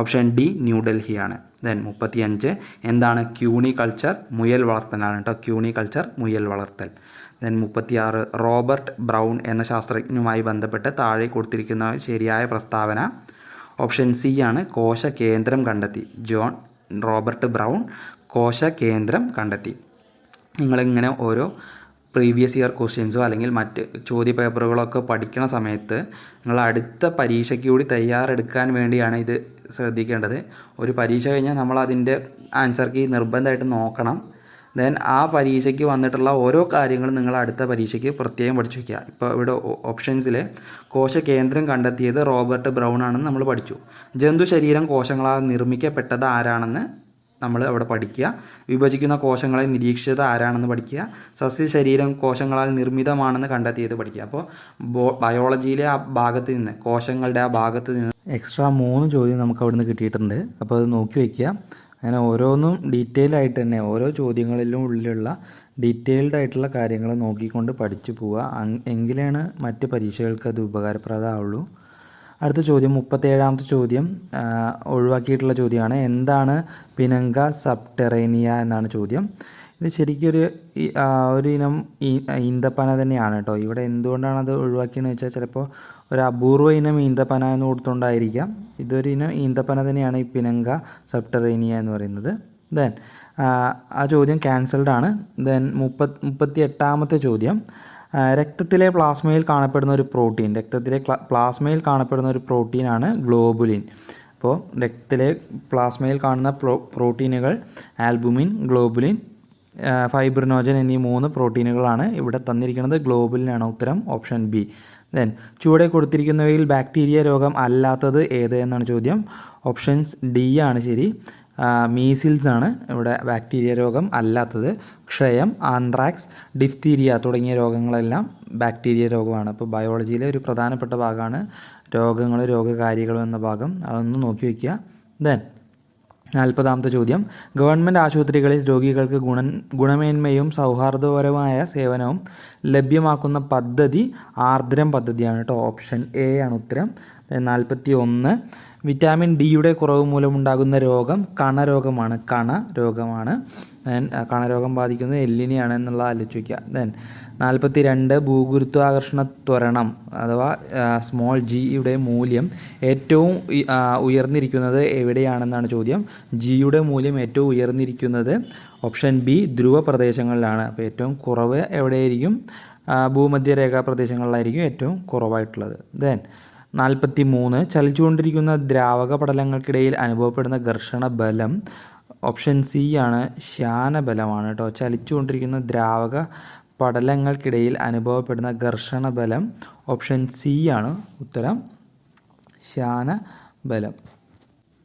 Option D ന്യൂഡൽഹിയാണ്. 35, എന്താണ് ക്യൂണികൾച്ചർ? മുയൽ വളർത്തലാണ് കേട്ടോ. ക്യൂണികൾച്ചർ മുയൽ വളർത്തൽ. 36, റോബർട്ട് ബ്രൗൺ എന്ന ശാസ്ത്രജ്ഞനുമായി ബന്ധപ്പെട്ട് താഴെ കൊടുത്തിരിക്കുന്ന ശരിയായ പ്രസ്താവന? ഓപ്ഷൻ സി ആണ്. കോശകേന്ദ്രം കണ്ടെത്തി. റോബർട്ട് ബ്രൗൺ കോശകേന്ദ്രം കണ്ടെത്തി. നിങ്ങളിങ്ങനെ ഓരോ പ്രീവിയസ് ഇയർ ക്വസ്റ്റ്യൻസോ അല്ലെങ്കിൽ മറ്റ് ചോദ്യ പേപ്പറുകളൊക്കെ പഠിക്കണ സമയത്ത് നിങ്ങൾ അടുത്ത പരീക്ഷയ്ക്ക് കൂടി തയ്യാറെടുക്കാൻ വേണ്ടിയാണ് ഇത് ശ്രദ്ധിക്കേണ്ടത്. ഒരു പരീക്ഷ കഴിഞ്ഞാൽ നമ്മൾ അതിൻ്റെ ആൻസർ കീ നിർബന്ധമായിട്ട് നോക്കണം. ദെൻ ആ പരീക്ഷയ്ക്ക് വന്നിട്ടുള്ള ഓരോ കാര്യങ്ങളും നിങ്ങൾ അടുത്ത പരീക്ഷയ്ക്ക് പ്രത്യേകം പഠിച്ചു വയ്ക്കുക. ഇപ്പോൾ ഇവിടെ ഓപ്ഷൻസിൽ കോശകേന്ദ്രം കണ്ടെത്തിയത് റോബർട്ട് ബ്രൗൺ ആണെന്ന് നമ്മൾ പഠിച്ചു. ജന്തു ശരീരം കോശങ്ങളാൽ നിർമ്മിക്കപ്പെട്ടത് ആരാണെന്ന് നമ്മൾ അവിടെ പഠിക്കുക. വിഭജിക്കുന്ന കോശങ്ങളെ നിരീക്ഷിച്ചത് ആരാണെന്ന് പഠിക്കുക. സസ്യശരീരം കോശങ്ങളാൽ നിർമ്മിതമാണെന്ന് കണ്ടെത്തിയത് പഠിക്കുക. അപ്പോൾ ബയോളജിയിലെ ആ ഭാഗത്ത് നിന്ന്, കോശങ്ങളുടെ ആ ഭാഗത്ത് നിന്ന് എക്സ്ട്രാ 3 ചോദ്യം നമുക്ക് അവിടെ നിന്ന് കിട്ടിയിട്ടുണ്ട്. അപ്പോൾ അത് നോക്കി വയ്ക്കുക. അങ്ങനെ ഓരോന്നും ഡീറ്റെയിൽ ആയിട്ട് തന്നെ ഓരോ ചോദ്യങ്ങളിലും ഉള്ളിലുള്ള ഡീറ്റെയിൽഡ് ആയിട്ടുള്ള കാര്യങ്ങൾ നോക്കിക്കൊണ്ട് പഠിച്ചു പോവുക. എങ്കിലാണ് മറ്റ് പരീക്ഷകൾക്ക് അത് ഉപകാരപ്രദമാവുള്ളൂ. അടുത്ത ചോദ്യം 37ാമത്തെ ചോദ്യം ഒഴിവാക്കിയിട്ടുള്ള ചോദ്യമാണ്. എന്താണ് പിനങ്ക സബ്ടെറേനിയ എന്നാണ് ചോദ്യം. ഇത് ശരിക്കും ഒരു ഇനം ഈന്തപ്പന തന്നെയാണ് കേട്ടോ. ഇവിടെ എന്തുകൊണ്ടാണ് അത് ഒഴിവാക്കിയെന്ന് വെച്ചാൽ ചിലപ്പോൾ ഒരു അപൂർവ ഇനം ഈന്തപ്പന എന്ന് കൊടുത്തുകൊണ്ടായിരിക്കാം. ഇതൊരു ഇനം ഈന്തപ്പന തന്നെയാണ് ഈ പിനങ്ക സബ്ടെറേനിയ എന്ന് പറയുന്നത്. ദെൻ ആ ചോദ്യം ക്യാൻസൽഡ് ആണ്. ദെൻ 38ാമത്തെ ചോദ്യം രക്തത്തിലെ പ്ലാസ്മയിൽ കാണപ്പെടുന്ന ഒരു പ്രോട്ടീൻ. പ്ലാസ്മയിൽ കാണപ്പെടുന്ന ഒരു പ്രോട്ടീനാണ് ഗ്ലോബുലിൻ. അപ്പോൾ രക്തത്തിലെ പ്ലാസ്മയിൽ കാണുന്ന പ്രോട്ടീനുകൾ ആൽബുമിൻ, ഗ്ലോബുലിൻ, ഫൈബ്രിനോജൻ എന്നീ 3 പ്രോട്ടീനുകളാണ് ഇവിടെ തന്നിരിക്കുന്നത്. ഗ്ലോബുലിനാണ് ഉത്തരം, ഓപ്ഷൻ ബി. ദെൻ ചുവടെ കൊടുത്തിരിക്കുന്നവയിൽ ബാക്ടീരിയ രോഗം അല്ലാത്തത് ഏത് എന്നാണ് ചോദ്യം. ഓപ്ഷൻസ് ഡി ആണ് ശരി. മീസിൽസ് ആണ് ഇവിടെ ബാക്ടീരിയ രോഗം അല്ലാത്തത്. ക്ഷയം, ആന്ത്രാക്സ്, ഡിഫ്തീരിയ തുടങ്ങിയ രോഗങ്ങളെല്ലാം ബാക്ടീരിയ രോഗമാണ്. അപ്പോൾ ബയോളജിയിലെ ഒരു പ്രധാനപ്പെട്ട ഭാഗമാണ് രോഗങ്ങൾ, രോഗകാരികളും എന്ന ഭാഗം. അതൊന്ന് നോക്കി വയ്ക്കുക. ദെൻ 40ാമത്തെ ചോദ്യം ഗവൺമെൻറ് ആശുപത്രികളിൽ രോഗികൾക്ക് ഗുണമേന്മയും സൗഹാർദ്ദപരമായ സേവനവും ലഭ്യമാക്കുന്ന പദ്ധതി ആർദ്രം പദ്ധതിയാണ് കേട്ടോ. ഓപ്ഷൻ എ ആണ് ഉത്തരം. 41 വിറ്റാമിൻ ഡിയുടെ കുറവ് മൂലമുണ്ടാകുന്ന രോഗം കണരോഗമാണ്. കണരോഗം ബാധിക്കുന്നത് എല്ലിനെയാണ് എന്നുള്ള ആലോചിച്ച് വയ്ക്കുക. ദെൻ 42 ഭൂഗുരുത്വാകർഷണ ത്വരണം അഥവാ സ്മോൾ ജിയുടെ മൂല്യം ഏറ്റവും ഉയർന്നിരിക്കുന്നത് എവിടെയാണെന്നാണ് ചോദ്യം. ജിയുടെ മൂല്യം ഏറ്റവും ഉയർന്നിരിക്കുന്നത് ഓപ്ഷൻ ബി ധ്രുവ പ്രദേശങ്ങളിലാണ്. അപ്പോൾ ഏറ്റവും കുറവ് എവിടെയായിരിക്കും? ഭൂമധ്യരേഖാ പ്രദേശങ്ങളിലായിരിക്കും ഏറ്റവും കുറവായിട്ടുള്ളത്. ദെൻ 43 ചലിച്ചുകൊണ്ടിരിക്കുന്ന ദ്രാവക പടലങ്ങൾക്കിടയിൽ അനുഭവപ്പെടുന്ന ഘർഷണ ബലം ഓപ്ഷൻ സി ആണ്, ശ്വാനബലമാണ് കേട്ടോ. ചലിച്ചുകൊണ്ടിരിക്കുന്ന ദ്രാവക പടലങ്ങൾക്കിടയിൽ അനുഭവപ്പെടുന്ന ഘർഷണ ബലം ഓപ്ഷൻ സി ആണ് ഉത്തരം, ശ്വാനബലം.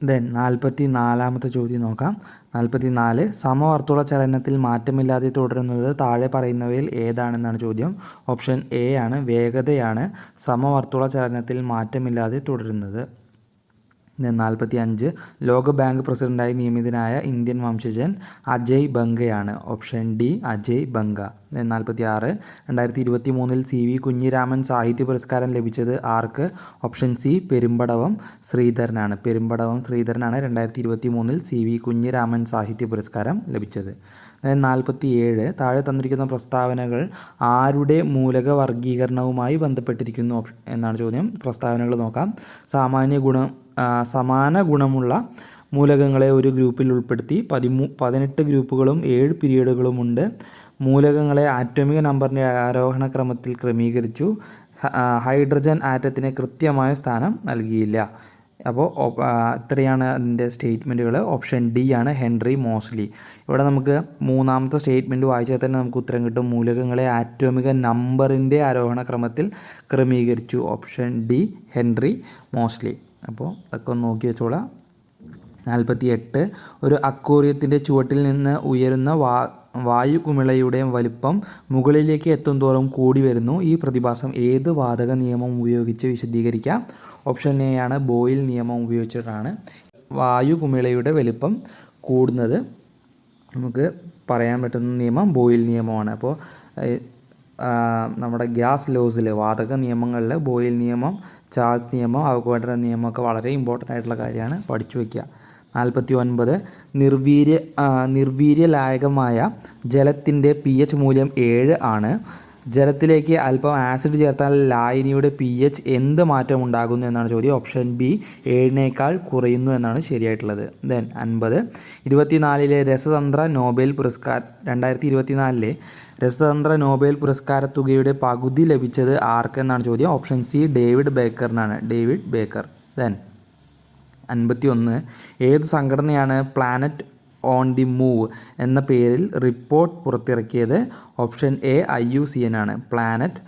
ദെൻ 44ാമത്തെ ചോദ്യം നോക്കാം. 44 സമവർത്തുള ചലനത്തിൽ മാറ്റമില്ലാതെ തുടരുന്നത് താഴെ പറയുന്നവയിൽ ഏതാണെന്നാണ് ചോദ്യം. ഓപ്ഷൻ എ ആണ്, വേഗതയാണ് സമവർത്തുള ചലനത്തിൽ മാറ്റമില്ലാതെ തുടരുന്നത്. 45 ലോകബാങ്ക് പ്രസിഡന്റായി നിയമിതനായ ഇന്ത്യൻ വംശജൻ അജയ് ബംഗയാണ്. Option D Ajay Banga. 46 2023 C V Kunhiraman സാഹിത്യ പുരസ്കാരം ലഭിച്ചത് ആർക്ക്? ഓപ്ഷൻ സി പെരുമ്പടവം ശ്രീധരനാണ്. 2023 സി വി കുഞ്ഞിരാമൻ സാഹിത്യ പുരസ്കാരം ലഭിച്ചത്. 47 താഴെ തന്നിരിക്കുന്ന പ്രസ്താവനകൾ ആരുടെ മൂലക വർഗീകരണവുമായി ബന്ധപ്പെട്ടിരിക്കുന്നു എന്നാണ് ചോദ്യം. പ്രസ്താവനകൾ നോക്കാം. സമാന ഗുണമുള്ള മൂലകങ്ങളെ ഒരു ഗ്രൂപ്പിൽ ഉൾപ്പെടുത്തി 18 ഗ്രൂപ്പുകളും 7 പീരിയഡുകളുമുണ്ട്. മൂലകങ്ങളെ ആറ്റോമിക നമ്പറിൻ്റെ ആരോഹണ ക്രമത്തിൽ ക്രമീകരിച്ചു. ഹൈഡ്രജൻ ആറ്റത്തിന് കൃത്യമായ സ്ഥാനം നൽകിയില്ല. അപ്പോൾ ഇത്രയാണ് അതിൻ്റെ സ്റ്റേറ്റ്മെൻറ്റുകൾ. ഓപ്ഷൻ ഡി ആണ് ഹെൻറി മോസ്ലി. ഇവിടെ നമുക്ക് 3ാമത്തെ സ്റ്റേറ്റ്മെൻറ്റ് വായിച്ചാൽ തന്നെ നമുക്ക് ഉത്തരം കിട്ടും. മൂലകങ്ങളെ ആറ്റോമിക നമ്പറിൻ്റെ ആരോഹണ ക്രമത്തിൽ ക്രമീകരിച്ചു. Option D Henry Moseley. അപ്പോൾ അതൊക്കെ ഒന്ന് നോക്കി വെച്ചോളാം. 48 ഒരു അക്വേറിയത്തിൻ്റെ ചുവട്ടിൽ നിന്ന് ഉയരുന്ന വായുകുമിളയുടെ വലിപ്പം മുകളിലേക്ക് എത്തുന്തോറും കൂടി വരുന്നു. ഈ പ്രതിഭാസം ഏത് വാതക നിയമം ഉപയോഗിച്ച് വിശദീകരിക്കാം? ഓപ്ഷൻ എ ആണ്, ബോയിൽ നിയമം ഉപയോഗിച്ചിട്ടാണ് വായുകുമിളയുടെ വലിപ്പം കൂടുന്നത് നമുക്ക് പറയാൻ പറ്റുന്ന നിയമം ബോയിൽ നിയമമാണ്. അപ്പോൾ നമ്മുടെ ഗ്യാസ് ലോസിൽ വാതക നിയമങ്ങളിൽ ബോയിൽ നിയമം, ചാൾസ് നിയമം, അവോഗാഡ്രോ നിയമമൊക്കെ വളരെ ഇമ്പോർട്ടൻ്റ് ആയിട്ടുള്ള കാര്യമാണ്, പഠിച്ചു വയ്ക്കുക. 49 നിർവീര്യലായകമായ ജലത്തിൻ്റെ pH മൂല്യം 7 ആണ്. ജലത്തിലേക്ക് അല്പം ആസിഡ് ചേർത്താൽ ലായനിയുടെ pH എന്ത് മാറ്റം ഉണ്ടാകുന്നു എന്നാണ് ചോദ്യം. ഓപ്ഷൻ ബി 7 കുറയുന്നു എന്നാണ് ശരിയായിട്ടുള്ളത്. ദെൻ 50 2024 രസതന്ത്ര നോബൽ പുരസ്കാര തുകയുടെ പകുതി ലഭിച്ചത് ആർക്കെന്നാണ് ചോദ്യം. ഓപ്ഷൻ സി ഡേവിഡ് ബേക്കറിനാണ്. David Baker. ദെൻ 51 ഏതു സംഘടനയാണ് പ്ലാനറ്റ് ഓൺ ദി മൂവ് എന്ന പേരിൽ റിപ്പോർട്ട് പുറത്തിറക്കിയത്. ഓപ്ഷൻ എ IUCN ആണ്. പ്ലാനറ്റ്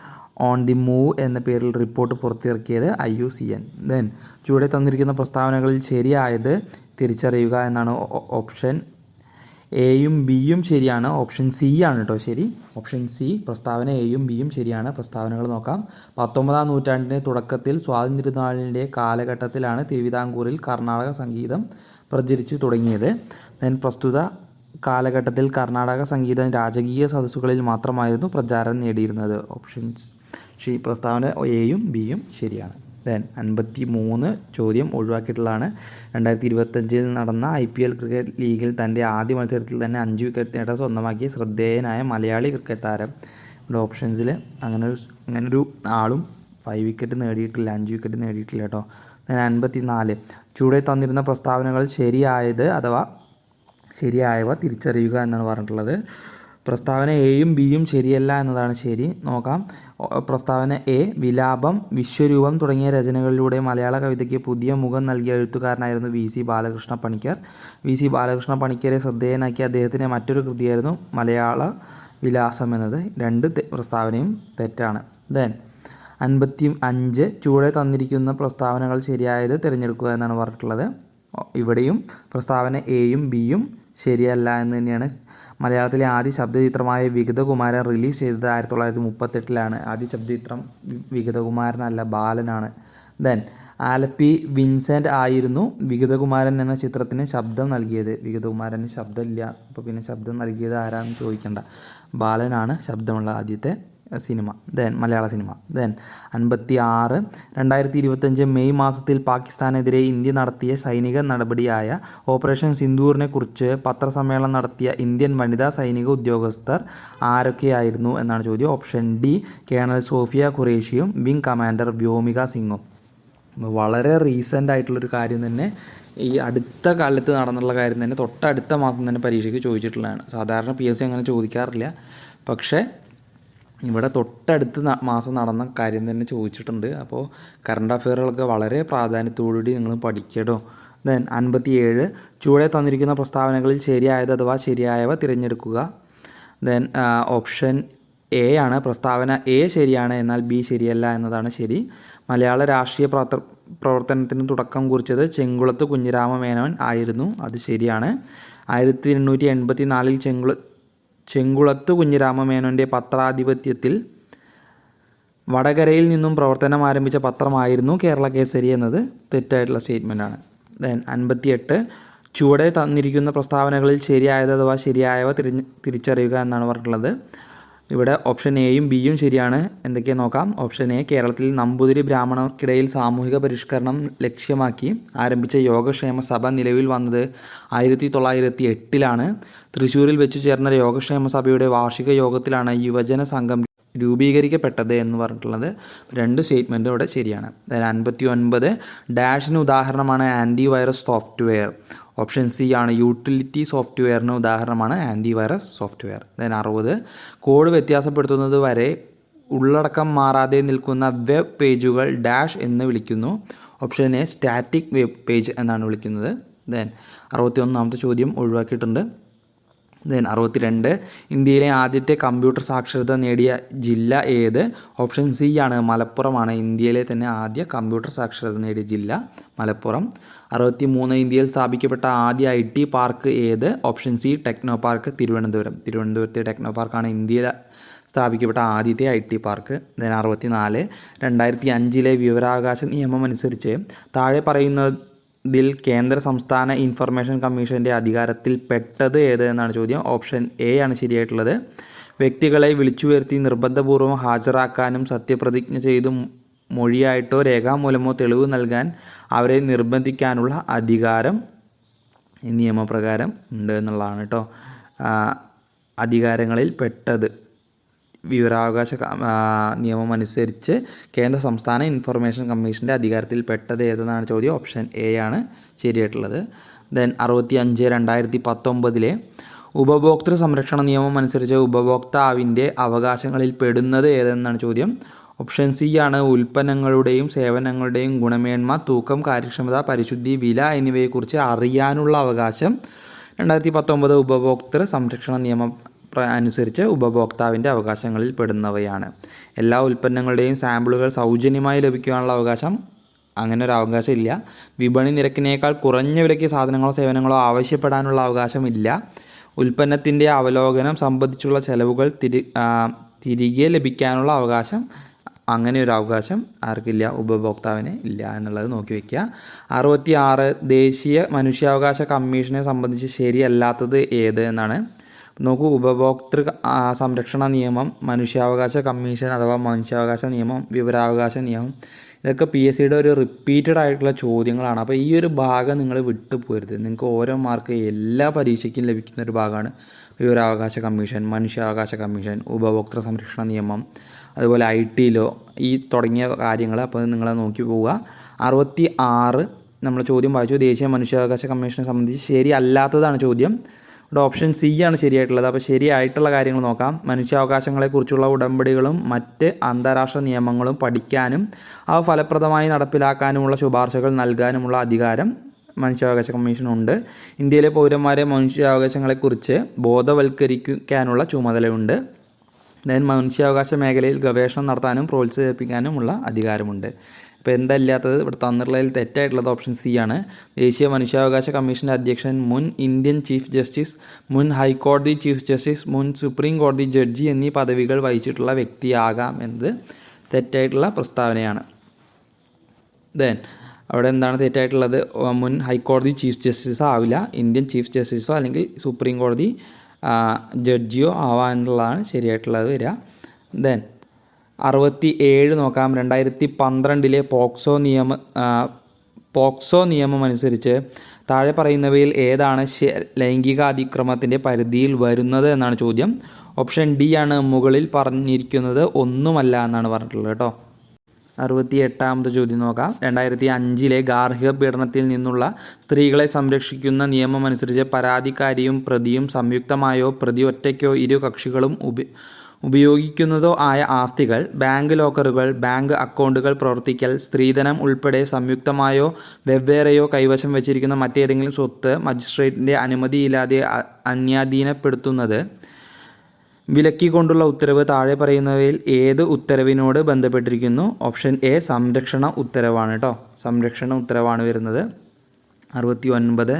ഓൺ ദി മൂവ് എന്ന പേരിൽ റിപ്പോർട്ട് പുറത്തിറക്കിയത് IUCN. ദെൻ ചുവടെ തന്നിരിക്കുന്ന പ്രസ്താവനകളിൽ ശരിയായത് തിരിച്ചറിയുക എന്നാണ്. ഓപ്ഷൻ എയും ബിയും ശരിയാണ്. ഓപ്ഷൻ സി ആണ് കേട്ടോ ശരി. ഓപ്ഷൻ സി പ്രസ്താവന എയും ബിയും ശരിയാണ്. പ്രസ്താവനകൾ നോക്കാം. 19-ാം നൂറ്റാണ്ടിൻ്റെ തുടക്കത്തിൽ സ്വാതന്ത്ര്യനാളിൻ്റെ കാലഘട്ടത്തിലാണ് തിരുവിതാംകൂറിൽ കർണാടക സംഗീതം പ്രചരിച്ചു തുടങ്ങിയത്. ദെൻ പ്രസ്തുത കാലഘട്ടത്തിൽ കർണാടക സംഗീതം രാജകീയ സദസ്സുകളിൽ മാത്രമായിരുന്നു പ്രചാരം നേടിയിരുന്നത്. ഓപ്ഷൻ സി പ്രസ്താവന എയും ബിയും ശരിയാണ്. ദെൻ 53 ചോദ്യം ഒഴിവാക്കിയിട്ടുള്ളതാണ്. 2025 നടന്ന IPL ക്രിക്കറ്റ് ലീഗിൽ തൻ്റെ ആദ്യ മത്സരത്തിൽ തന്നെ 5 വിക്കറ്റ് നേട്ടം സ്വന്തമാക്കിയ ശ്രദ്ധേയനായ മലയാളി ക്രിക്കറ്റ് താരം. ഇവിടെ ഓപ്ഷൻസിൽ അങ്ങനൊരു ആളും 5 വിക്കറ്റ് നേടിയിട്ടില്ല, 5 വിക്കറ്റ് നേടിയിട്ടില്ല കേട്ടോ. ദെൻ 54 ചുവടെ തന്നിരുന്ന പ്രസ്താവനകൾ ശരിയായവ തിരിച്ചറിയുക എന്നാണ് പറഞ്ഞിട്ടുള്ളത്. പ്രസ്താവന എയും ബിയും ശരിയല്ല എന്നതാണ് ശരി. നോക്കാം. പ്രസ്താവന എ വിലാപം, വിശ്വരൂപം തുടങ്ങിയ രചനകളിലൂടെ മലയാള കവിതയ്ക്ക് പുതിയ മുഖം നൽകിയ എഴുത്തുകാരനായിരുന്നു VC ബാലകൃഷ്ണ പണിക്കർ. VC ബാലകൃഷ്ണ പണിക്കരെ ശ്രദ്ധേയനാക്കിയ അദ്ദേഹത്തിൻ്റെ മറ്റൊരു കൃതിയായിരുന്നു മലയാള വിലാസം എന്നത്. 2 പ്രസ്താവനയും തെറ്റാണ്. ദെൻ 55 ചുവടെ തന്നിരിക്കുന്ന പ്രസ്താവനകൾ ശരിയായത് തിരഞ്ഞെടുക്കുക എന്നാണ് പറഞ്ഞിട്ടുള്ളത്. ഇവിടെയും പ്രസ്താവന എയും ബിയും ശരിയല്ല എന്ന് തന്നെയാണ്. മലയാളത്തിലെ ആദ്യ ശബ്ദചിത്രമായ വിഗതകുമാരൻ റിലീസ് ചെയ്തത് 1938 ആദ്യ ശബ്ദചിത്രം വിഗതകുമാരനല്ല, ബാലനാണ്. ദെൻ ആലപ്പി വിൻസെൻ്റ് ആയിരുന്നു വിഗതകുമാരൻ എന്ന ചിത്രത്തിന് ശബ്ദം നൽകിയത്. വിഗതകുമാരന് ശബ്ദമില്ല, അപ്പോൾ പിന്നെ ശബ്ദം നൽകിയത് ആരാണെന്ന് ചോദിക്കേണ്ട. ബാലനാണ് ശബ്ദമുള്ള ആദ്യത്തെ സിനിമ. ദെൻ മലയാള സിനിമ. ദെൻ 56 2025 മെയ് മാസത്തിൽ പാകിസ്ഥാനെതിരെ ഇന്ത്യ നടത്തിയ സൈനിക നടപടിയായ ഓപ്പറേഷൻ സിന്ദൂറിനെ കുറിച്ച് പത്രസമ്മേളനം നടത്തിയ ഇന്ത്യൻ വനിതാ സൈനിക ഉദ്യോഗസ്ഥർ ആരൊക്കെയായിരുന്നു എന്നാണ് ചോദ്യം. ഓപ്ഷൻ ഡി കേണൽ സോഫിയ ഖുറേഷിയും വിംഗ് കമാൻഡർ വ്യോമിക സിംഗും. വളരെ റീസെൻ്റ് ആയിട്ടുള്ളൊരു കാര്യം തന്നെ, ഈ അടുത്ത കാലത്ത് നടന്നുള്ള കാര്യം തന്നെ, തൊട്ടടുത്ത മാസം തന്നെ പരീക്ഷയ്ക്ക് ചോദിച്ചിട്ടുള്ളതാണ്. സാധാരണ PSC അങ്ങനെ ചോദിക്കാറില്ല, പക്ഷേ ഇവിടെ തൊട്ടടുത്ത മാസം നടന്ന കാര്യം തന്നെ ചോദിച്ചിട്ടുണ്ട്. അപ്പോൾ കറണ്ട് അഫെയറുകളൊക്കെ വളരെ പ്രാധാന്യത്തോടുകൂടി നിങ്ങൾ പഠിക്കട്ടോ. ദെൻ 57 ചുവടെ തന്നിരിക്കുന്ന പ്രസ്താവനകളിൽ ശരിയായവ തിരഞ്ഞെടുക്കുക. ദെൻ ഓപ്ഷൻ എ ആണ്. പ്രസ്താവന എ ശരിയാണ്, എന്നാൽ ബി ശരിയല്ല എന്നതാണ് ശരി. മലയാള രാഷ്ട്രീയ പ്രവർത്തനത്തിന് തുടക്കം കുറിച്ചത് ചെങ്കുളത്ത് കുഞ്ഞിരാമ മേനോൻ ആയിരുന്നു. അത് ശരിയാണ്. 1884 ചെങ്കുളത്ത് കുഞ്ഞിരാമ മേനോൻ്റെ പത്രാധിപത്യത്തിൽ വടകരയിൽ നിന്നും പ്രവർത്തനം ആരംഭിച്ച പത്രമായിരുന്നു കേരള കേസരി എന്നത് തെറ്റായിട്ടുള്ള സ്റ്റേറ്റ്മെൻറ്റാണ്. ദെൻ 58 ചുവടെ തന്നിരിക്കുന്ന പ്രസ്താവനകളിൽ ശരിയായവ തിരിച്ചറിയുക എന്നാണ് പറഞ്ഞിട്ടുള്ളത്. ഇവിടെ ഓപ്ഷൻ എയും ബിയും ശരിയാണ്. എന്തൊക്കെയാണ് നോക്കാം. ഓപ്ഷൻ എ കേരളത്തിൽ നമ്പൂതിരി ബ്രാഹ്മണർക്കിടയിൽ സാമൂഹിക പരിഷ്കരണം ലക്ഷ്യമാക്കി ആരംഭിച്ച യോഗക്ഷേമ സഭ നിലവിൽ വന്നത് 1908 തൃശ്ശൂരിൽ വെച്ച് ചേർന്ന യോഗക്ഷേമ സഭയുടെ വാർഷിക യോഗത്തിലാണ് യുവജന സംഘം രൂപീകരിക്കപ്പെട്ടത് എന്ന് പറഞ്ഞിട്ടുള്ളത്. 2 സ്റ്റേറ്റ്മെൻറ്റും ഇവിടെ ശരിയാണ്. 59 ഡാഷിന് ഉദാഹരണമാണ് ആൻറ്റിവൈറസ് സോഫ്റ്റ്വെയർ. ഓപ്ഷൻ സി ആണ്. യൂട്ടിലിറ്റി സോഫ്റ്റ്വെയറിന് ഉദാഹരണമാണ് ആൻറ്റിവൈറസ് സോഫ്റ്റ്വെയർ. 60 കോഡ് വ്യത്യാസപ്പെടുത്തുന്നത് വരെ ഉള്ളടക്കം മാറാതെ നിൽക്കുന്ന വെബ് പേജുകൾ ഡാഷ് എന്ന് വിളിക്കുന്നു. Option A static web page എന്നാണ് വിളിക്കുന്നത്. 61 ചോദ്യം ഒഴിവാക്കിയിട്ടുണ്ട്. 62 ഇന്ത്യയിലെ ആദ്യത്തെ കമ്പ്യൂട്ടർ സാക്ഷരത നേടിയ ജില്ല ഏത്? ഓപ്ഷൻ സി ആണ്. മലപ്പുറമാണ്. ഇന്ത്യയിലെ തന്നെ ആദ്യ കമ്പ്യൂട്ടർ സാക്ഷരത നേടിയ ജില്ല മലപ്പുറം. 63 ഇന്ത്യയിൽ സ്ഥാപിക്കപ്പെട്ട ആദ്യ IT പാർക്ക് ഏത്? Option C techno park Thiruvananthapuram. തിരുവനന്തപുരത്തെ ടെക്നോ പാർക്കാണ് ഇന്ത്യയിൽ സ്ഥാപിക്കപ്പെട്ട ആദ്യത്തെ IT പാർക്ക്. 64 2005 വിവരാവകാശ നിയമം അനുസരിച്ച് താഴെ പറയുന്നതിൽ കേന്ദ്ര സംസ്ഥാന ഇൻഫർമേഷൻ കമ്മീഷൻ്റെ അധികാരത്തിൽ പെട്ടത് ഏത് എന്നാണ് ചോദ്യം. ഓപ്ഷൻ എ ആണ് ശരിയായിട്ടുള്ളത്. വ്യക്തികളെ വിളിച്ചു വരുത്തി നിർബന്ധപൂർവ്വം ഹാജരാക്കാനും സത്യപ്രതിജ്ഞ ചെയ്തു മൊഴിയായിട്ടോ രേഖാമൂലമോ തെളിവ് നൽകാൻ അവരെ നിർബന്ധിക്കാനുള്ള അധികാരം ഈ നിയമപ്രകാരം ഉണ്ട് എന്നുള്ളതാണ് കേട്ടോ. അധികാരങ്ങളിൽ പെട്ടത് വിവരാവകാശ നിയമം അനുസരിച്ച് കേന്ദ്ര സംസ്ഥാന ഇൻഫർമേഷൻ കമ്മീഷൻ്റെ അധികാരത്തിൽപ്പെട്ടത് ഏതെന്നാണ് ചോദ്യം. ഓപ്ഷൻ എ ആണ് ശരിയായിട്ടുള്ളത്. ദെൻ 65/2019 ഉപഭോക്തൃ സംരക്ഷണ നിയമം അനുസരിച്ച് ഉപഭോക്താവിൻ്റെ അവകാശങ്ങളിൽ പെടുന്നത് ഏതെന്നാണ് ചോദ്യം. ഓപ്ഷൻ സി ആണ് ഉൽപ്പന്നങ്ങളുടെയും സേവനങ്ങളുടെയും ഗുണമേന്മ, തൂക്കം, കാര്യക്ഷമത, പരിശുദ്ധി, വില എന്നിവയെക്കുറിച്ച് അറിയാനുള്ള അവകാശം 2019 ഉപഭോക്തൃ സംരക്ഷണ നിയമം അനുസരിച്ച് ഉപഭോക്താവിൻ്റെ അവകാശങ്ങളിൽ പെടുന്നവയാണ്. എല്ലാ ഉൽപ്പന്നങ്ങളുടെയും സാമ്പിളുകൾ സൗജന്യമായി ലഭിക്കാനുള്ള അവകാശം, അങ്ങനെ ഒരു അവകാശം ഇല്ല. വിപണി നിരക്കിനേക്കാൾ കുറഞ്ഞ വിലയ്ക്ക് സാധനങ്ങളോ സേവനങ്ങളോ ആവശ്യപ്പെടാനുള്ള അവകാശമില്ല. ഉൽപ്പന്നത്തിൻ്റെ അവലോകനം സംബന്ധിച്ചുള്ള ചെലവുകൾ തിരികെ ലഭിക്കാനുള്ള അവകാശം, അങ്ങനെ ഒരു അവകാശം ആർക്കില്ല? ഉപഭോക്താവിന് ഇല്ല എന്നുള്ളത് നോക്കി വയ്ക്കുക. 66 ദേശീയ മനുഷ്യാവകാശ കമ്മീഷനെ സംബന്ധിച്ച് ശരിയല്ലാത്തത് ഏത് എന്നാണ്. നോക്കൂ, ഉപഭോക്തൃ സംരക്ഷണ നിയമം, മനുഷ്യാവകാശ കമ്മീഷൻ അഥവാ മനുഷ്യാവകാശ നിയമം, വിവരാവകാശ നിയമം, ഇതൊക്കെ PSCയുടെ ഒരു റിപ്പീറ്റഡ് ആയിട്ടുള്ള ചോദ്യങ്ങളാണ്. അപ്പോൾ ഈ ഒരു ഭാഗം നിങ്ങൾ വിട്ടു പോരുത്. നിങ്ങൾക്ക് ഓരോ മാർക്ക് എല്ലാ പരീക്ഷയ്ക്കും ലഭിക്കുന്ന ഒരു ഭാഗമാണ് വിവരാവകാശ കമ്മീഷൻ, മനുഷ്യാവകാശ കമ്മീഷൻ, ഉപഭോക്തൃ സംരക്ഷണ നിയമം, അതുപോലെ IT ലോ, ഈ തുടങ്ങിയ കാര്യങ്ങൾ. അപ്പോൾ നിങ്ങൾ നോക്കി പോവുക. 66 നമ്മൾ ചോദ്യം വായിച്ചു. ദേശീയ മനുഷ്യാവകാശ കമ്മീഷനെ സംബന്ധിച്ച് ശരിയല്ലാത്തതാണ് ചോദ്യം. ഇവിടെ ഓപ്ഷൻ സി ആണ് ശരിയായിട്ടുള്ളത്. അപ്പോൾ ശരിയായിട്ടുള്ള കാര്യങ്ങൾ നോക്കാം. മനുഷ്യാവകാശങ്ങളെക്കുറിച്ചുള്ള ഉടമ്പടികളും മറ്റ് അന്താരാഷ്ട്ര നിയമങ്ങളും പഠിക്കാനും അവ ഫലപ്രദമായി നടപ്പിലാക്കാനുമുള്ള ശുപാർശകൾ നൽകാനുമുള്ള അധികാരം മനുഷ്യാവകാശ കമ്മീഷനുണ്ട്. ഇന്ത്യയിലെ പൗരന്മാരെ മനുഷ്യാവകാശങ്ങളെക്കുറിച്ച് ബോധവൽക്കരിക്കാനുള്ള ചുമതലയുണ്ട്. മനുഷ്യാവകാശ മേഖലയിൽ ഗവേഷണം നടത്താനും പ്രോത്സാഹിപ്പിക്കാനുമുള്ള അധികാരമുണ്ട്. ഇപ്പോൾ എന്തല്ലാത്തത് ഇവിടെ തന്നിട്ടുള്ളതിൽ തെറ്റായിട്ടുള്ളത് ഓപ്ഷൻ സി ആണ്. ദേശീയ മനുഷ്യാവകാശ കമ്മീഷൻ്റെ അധ്യക്ഷൻ മുൻ ഇന്ത്യൻ ചീഫ് ജസ്റ്റിസ്, മുൻ ഹൈക്കോടതി ചീഫ് ജസ്റ്റിസ്, മുൻ സുപ്രീം കോടതി ജഡ്ജി എന്നീ പദവികൾ വഹിച്ചിട്ടുള്ള വ്യക്തിയാകാം എന്നത് തെറ്റായിട്ടുള്ള പ്രസ്താവനയാണ്. ദെൻ അവിടെ എന്താണ് തെറ്റായിട്ടുള്ളത്? മുൻ ഹൈക്കോടതി ചീഫ് ജസ്റ്റിസോ ആവില്ല, ഇന്ത്യൻ ചീഫ് ജസ്റ്റിസോ അല്ലെങ്കിൽ സുപ്രീം കോടതി ജഡ്ജിയോ ആവാനുള്ളതാണ് ശരിയായിട്ടുള്ളത് വരിക. ദെൻ 67 നോക്കാം. 2012 പോക്സോ നിയമം അനുസരിച്ച് താഴെ പറയുന്നവയിൽ ഏതാണ് ലൈംഗിക അതിക്രമത്തിൻ്റെ പരിധിയിൽ വരുന്നത് എന്നാണ് ചോദ്യം. ഓപ്ഷൻ ഡി ആണ് മുകളിൽ പറഞ്ഞിരിക്കുന്നത് ഒന്നുമല്ല എന്നാണ് പറഞ്ഞിട്ടുള്ളത് കേട്ടോ. 68ാമത്തെ ചോദ്യം നോക്കാം. 2005 ഗാർഹിക പീഡനത്തിൽ നിന്നുള്ള സ്ത്രീകളെ സംരക്ഷിക്കുന്ന നിയമം അനുസരിച്ച് പരാതിക്കാരിയും പ്രതിയും സംയുക്തമായോ പ്രതി ഒറ്റയ്ക്കോ ഇരു കക്ഷികളും ഉപയോഗിക്കുന്നതോ ആയ ആസ്തികൾ, ബാങ്ക് ലോക്കറുകൾ, ബാങ്ക് അക്കൗണ്ടുകൾ പ്രവർത്തിക്കൽ, സ്ത്രീധനം ഉൾപ്പെടെ സംയുക്തമായോ വെവ്വേറെയോ കൈവശം വച്ചിരിക്കുന്ന മറ്റേതെങ്കിലും സ്വത്ത് മജിസ്ട്രേറ്റിൻ്റെ അനുമതിയില്ലാതെ അന്യാധീനപ്പെടുത്തുന്നത് വിലക്കിക്കൊണ്ടുള്ള ഉത്തരവ് താഴെ പറയുന്നവയിൽ ഏത് ഉത്തരവിനോട് ബന്ധപ്പെട്ടിരിക്കുന്നു? ഓപ്ഷൻ എ സംരക്ഷണ ഉത്തരവാണ് കേട്ടോ. സംരക്ഷണ ഉത്തരവാണ് വരുന്നത്. 69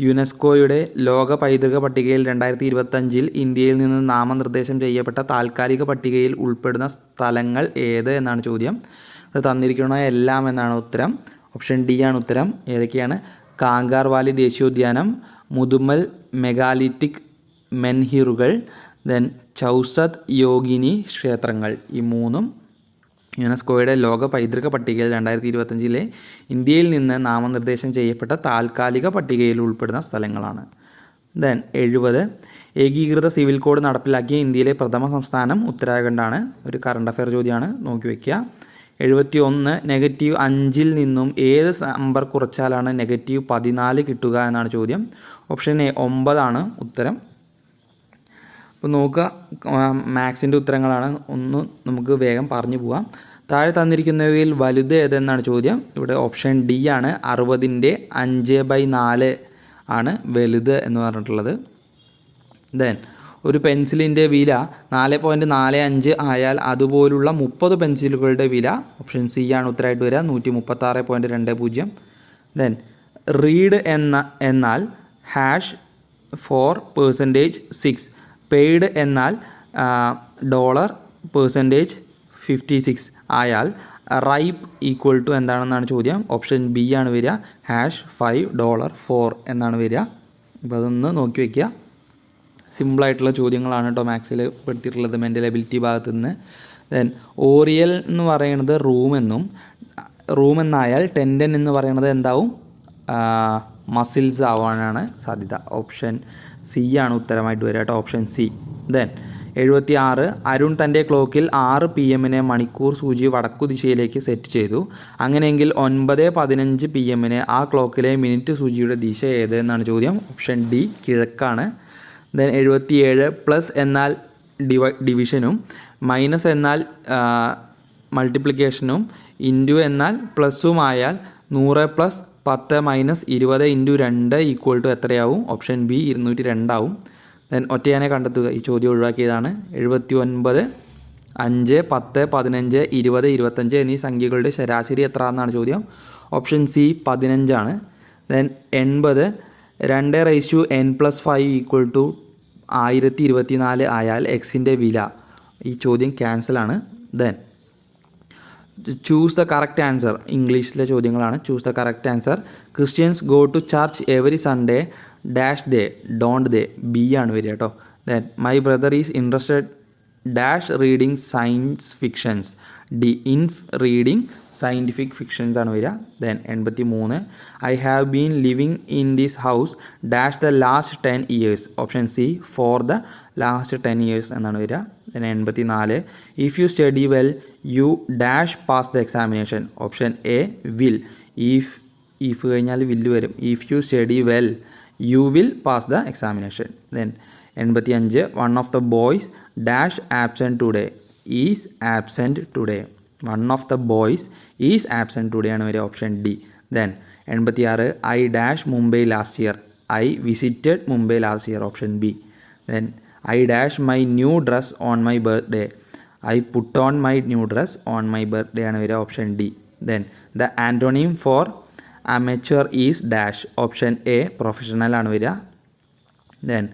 യുനെസ്കോയുടെ ലോക പൈതൃക പട്ടികയിൽ 2025 ഇന്ത്യയിൽ നിന്ന് നാമനിർദ്ദേശം ചെയ്യപ്പെട്ട താൽക്കാലിക പട്ടികയിൽ ഉൾപ്പെടുന്ന സ്ഥലങ്ങൾ ഏത് എന്നാണ് ചോദ്യം. അത് തന്നിരിക്കുന്ന എല്ലാം എന്നാണ് ഉത്തരം. ഓപ്ഷൻ ഡി ആണ് ഉത്തരം. ഏതൊക്കെയാണ്? കാങ്കാർ വാലി ദേശീയോദ്യാനം, മുതുമൽ മെഗാലിത്തിക് മെൻഹിറുകൾ, ദെൻ ചൗസത് യോഗിനി ക്ഷേത്രങ്ങൾ. ഈ മൂന്നും യുനെസ്കോയുടെ ലോക പൈതൃക പട്ടികയിൽ 2025 ഇന്ത്യയിൽ നിന്ന് നാമനിർദ്ദേശം ചെയ്യപ്പെട്ട താൽക്കാലിക പട്ടികയിൽ ഉൾപ്പെടുന്ന സ്ഥലങ്ങളാണ്. ദെൻ 70 ഏകീകൃത സിവിൽ കോഡ് നടപ്പിലാക്കിയ ഇന്ത്യയിലെ പ്രഥമ സംസ്ഥാനം ഉത്തരാഖണ്ഡാണ്. ഒരു കറണ്ട് അഫെയർ ചോദ്യമാണ്, നോക്കി വയ്ക്കുക. 71 -5 നിന്നും ഏത് നമ്പർ കുറച്ചാലാണ് -14 കിട്ടുക എന്നാണ് ചോദ്യം. ഓപ്ഷൻ എ 9 ആണ് ഉത്തരം. അപ്പോൾ നോക്കുക, മാത്സിൻ്റെ ഉത്തരങ്ങളാണ്. ഒന്ന് നമുക്ക് വേഗം പറഞ്ഞു പോവാം. താഴെ തന്നിരിക്കുന്നവയിൽ വലുത് ഏതെന്നാണ് ചോദ്യം. ഇവിടെ ഓപ്ഷൻ ഡി ആണ്. 60ൻ്റെ 5/4 ആണ് വലുത് എന്ന് പറഞ്ഞിട്ടുള്ളത്. ദെൻ ഒരു പെൻസിലിൻ്റെ വില 4.45 ആയാൽ അതുപോലുള്ള 30 പെൻസിലുകളുടെ വില ഓപ്ഷൻ സി ആണ് ഉത്തരമായിട്ട് വരിക, 136.20. ദെൻ റീഡ് എന്നാൽ $4% 6, പെയ്ഡ് എന്നാൽ $56 ആയാൽ റൈപ്പ് ഈക്വൽ ടു എന്താണെന്നാണ് ചോദ്യം. ഓപ്ഷൻ ബി ആണ് വരിക, $5 എന്നാണ് വരിക. അപ്പോൾ അതൊന്ന് നോക്കി വയ്ക്കുക. സിമ്പിളായിട്ടുള്ള ചോദ്യങ്ങളാണ് കേട്ടോ മാത്സിൽ പെടുത്തിയിട്ടുള്ളത് മെൻ്റൽ എബിലിറ്റി ഭാഗത്ത് നിന്ന്. ദെൻ ഓറിയൽ എന്ന് പറയുന്നത് റൂം എന്നായാൽ ടെൻഡൻ എന്ന് പറയുന്നത് എന്താവും? മസിൽസ് ആവാനാണ് സാധ്യത. ഓപ്ഷൻ സി ആണ് ഉത്തരമായിട്ട് വരിക കേട്ടോ, ഓപ്ഷൻ സി. ദെൻ 76 അരുൺ തൻ്റെ ക്ലോക്കിൽ 6 PM മണിക്കൂർ സൂചി വടക്കു ദിശയിലേക്ക് സെറ്റ് ചെയ്തു. അങ്ങനെയെങ്കിൽ 9:15 PM ആ ക്ലോക്കിലെ മിനിറ്റ് സൂചിയുടെ ദിശ ഏത് എന്നാണ് ചോദ്യം. ഓപ്ഷൻ ഡി കിഴക്കാണ്. ദെൻ 77 പ്ലസ് എന്നാൽ ഡിവിഷനും മൈനസ് എന്നാൽ മൾട്ടിപ്ലിക്കേഷനും ഇൻറ്റു എന്നാൽ പ്ലസ്സുമായാൽ 100 + 10 - 20 × 2 = എത്രയാവും? ഓപ്ഷൻ ബി 202 ആവും. ദെൻ ഒറ്റയാനെ കണ്ടെത്തുക. ഈ ചോദ്യം ഒഴിവാക്കിയതാണ്. 79 5 10 15 20 25 എന്നീ സംഖ്യകളുടെ ശരാശരി എത്ര എന്നാണ് ചോദ്യം. ഓപ്ഷൻ സി 15 ആണ്. ദെൻ 80 2n+5 = 1024 ആയാൽ എക്സിൻ്റെ വില. ഈ ചോദ്യം ക്യാൻസലാണ്. Then choose the correct answer. ഇംഗ്ലീഷിലെ ചോദ്യങ്ങളാണ്. Choose the correct answer. Christians go to church every Sunday dash they don't they. B ആണ് വരിക കേട്ടോ. Then my brother is interested dash reading science fictions. D in reading scientific fictions ആണ് വരിക. Then 83 I have been living in this house dash the last 10 years. Option C for the last 10 years എന്നാണ് വരിക. Then 84 if you study well you dash pass the examination. Option A will. If കഴിഞ്ഞാൽ വില്ല് വരും. If you study well you will pass the examination. Then 85 one of the boys dash absent today is absent today. One of the boys is absent today ആണ് വരിക. Option D. Then 86 I dash Mumbai last year. I visited Mumbai last year. Option B. Then I dash my new dress on my birthday. I put on my new dress on my birthday ആണ് വരിക. Option D. Then the antonym for amateur is dash. Option A professional ആണ് വരിക. Then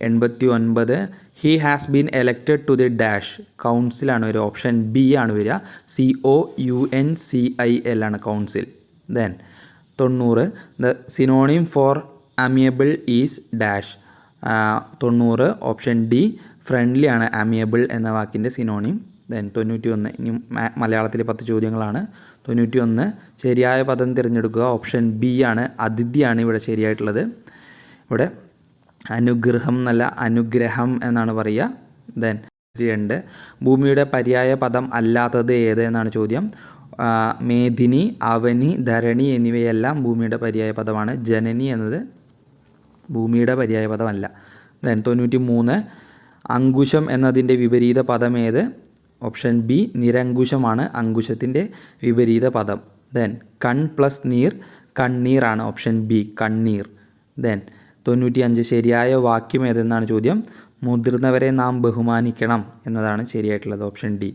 89 he has been elected to the dash. കൗൺസിലാണ് വരിക. Option B ആണ് വരിക. COUNCIL ആണ് council. Then 90 the synonym for amiable is dash. 90 option D friendly ആണ് amiable എന്ന വാക്കിൻ്റെ സിനോണിം. ദെൻ 91 ഇനി മലയാളത്തിലെ 10 ചോദ്യങ്ങളാണ്. 91 ശരിയായ പദം തിരഞ്ഞെടുക്കുക. ഓപ്ഷൻ ബി ആണ് അതിഥിയാണ് ഇവിടെ ശരിയായിട്ടുള്ളത്. ഇവിടെ അനുഗ്രഹം എന്നല്ല അനുഗ്രഹം എന്നാണ് പറയുക. ദെൻ 2 ഭൂമിയുടെ പര്യായ പദം അല്ലാത്തത് ഏത് എന്നാണ് ചോദ്യം. മേദിനി, അവനി, ധരണി എന്നിവയെല്ലാം ഭൂമിയുടെ പര്യായ പദമാണ്. ജനനി എന്നത് ഭൂമിയുടെ പര്യായ പദമല്ല. ദെൻ 93 അങ്കുശം എന്നതിൻ്റെ വിപരീത പദം ഏത്? ഓപ്ഷൻ ബി നിരങ്കുശമാണ് അങ്കുശത്തിൻ്റെ വിപരീത പദം. ദെൻ കൺ പ്ലസ് നീർ കണ്ണീറാണ്. ഓപ്ഷൻ ബി കണ്ണീർ. ദെൻ 95 ശരിയായ വാക്യം ഏതെന്നാണ് ചോദ്യം. മുതിർന്നവരെ നാം ബഹുമാനിക്കണം എന്നതാണ് ശരിയായിട്ടുള്ളത്. Option D.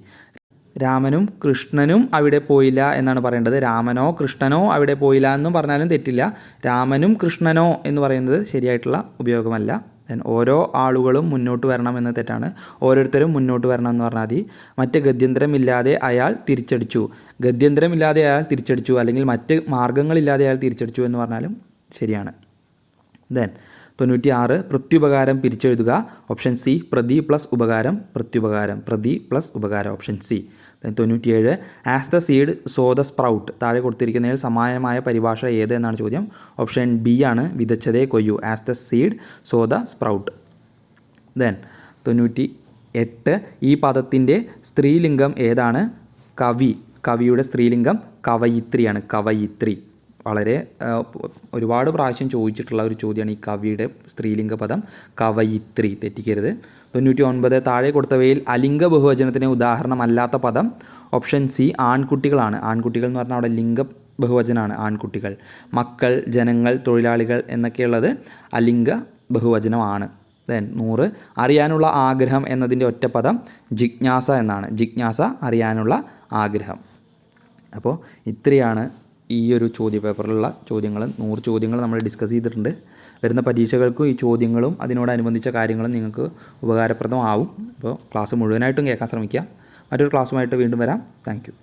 രാമനും കൃഷ്ണനും അവിടെ പോയില്ല എന്നാണ് പറയേണ്ടത്. രാമനോ കൃഷ്ണനോ അവിടെ പോയില്ല എന്നും പറഞ്ഞാലും തെറ്റില്ല. രാമനും കൃഷ്ണനോ എന്ന് പറയുന്നത് ശരിയായിട്ടുള്ള ഉപയോഗമല്ല. ദെൻ ഓരോ ആളുകളും മുന്നോട്ട് വരണം എന്ന് തെറ്റാണ്. ഓരോരുത്തരും മുന്നോട്ട് വരണം എന്ന് പറഞ്ഞാൽ മതി. മറ്റ് ഗത്യന്തരമില്ലാതെ അയാൾ തിരിച്ചടിച്ചു. ഗത്യന്തരമില്ലാതെ അയാൾ തിരിച്ചടിച്ചു അല്ലെങ്കിൽ മറ്റ് മാർഗ്ഗങ്ങളില്ലാതെ അയാൾ തിരിച്ചടിച്ചു എന്ന് പറഞ്ഞാലും ശരിയാണ്. ദെൻ 96 പ്രത്യുപകാരം പിരിച്ചെഴുതുക. ഓപ്ഷൻ സി പ്രതി പ്ലസ് ഉപകാരം പ്രത്യുപകാരം. പ്രതി പ്ലസ് ഉപകാരം. Option C. Then 97 as the seed so the sprout. താഴെ കൊടുത്തിരിക്കുന്നതിൽ സമാനമായ പരിഭാഷ ഏത് എന്നാണ് ചോദ്യം. ഓപ്ഷൻ ബി ആണ് വിതച്ചതേ കൊയ്യൂ. As the seed so the sprout. Then 98 ഈ പദത്തിൻ്റെ സ്ത്രീലിംഗം ഏതാണ്? കവി. കവിയുടെ സ്ത്രീലിംഗം കവയിത്രിയാണ്. കവയിത്രി. വളരെ ഒരുപാട് പ്രാവശ്യം ചോദിച്ചിട്ടുള്ള ഒരു ചോദ്യമാണ് ഈ കവിയുടെ സ്ത്രീലിംഗ പദം കവയിത്രി. തെറ്റിക്കരുത്. 99 താഴെ കൊടുത്തവയിൽ അലിംഗ ബഹുവചനത്തിന് ഉദാഹരണമല്ലാത്ത പദം. ഓപ്ഷൻ സി ആൺകുട്ടികളാണ്. ആൺകുട്ടികൾ എന്ന് പറഞ്ഞാൽ അവിടെ ലിംഗ ബഹുവചനമാണ്. ആൺകുട്ടികൾ. മക്കൾ, ജനങ്ങൾ, തൊഴിലാളികൾ എന്നൊക്കെയുള്ളത് അലിംഗ ബഹുവചനമാണ്. ദെൻ 100 അറിയാനുള്ള ആഗ്രഹം എന്നതിൻ്റെ ഒറ്റപ്പദം ജിജ്ഞാസ എന്നാണ്. ജിജ്ഞാസ അറിയാനുള്ള ആഗ്രഹം. അപ്പോൾ ഇത്രയാണ് ഈ ഒരു ചോദ്യപേപ്പറിലുള്ള ചോദ്യങ്ങൾ. 100 ചോദ്യങ്ങൾ നമ്മൾ ഡിസ്കസ് ചെയ്തിട്ടുണ്ട്. വരുന്ന പരീക്ഷകൾക്കും ഈ ചോദ്യങ്ങളും അതിനോടനുബന്ധിച്ച കാര്യങ്ങളും നിങ്ങൾക്ക് ഉപകാരപ്രദമാവും. അപ്പോൾ ക്ലാസ് മുഴുവനായിട്ടും കേൾക്കാൻ ശ്രമിക്കുക. മറ്റൊരു ക്ലാസ്സുമായിട്ട് വീണ്ടും വരാം. Thank you.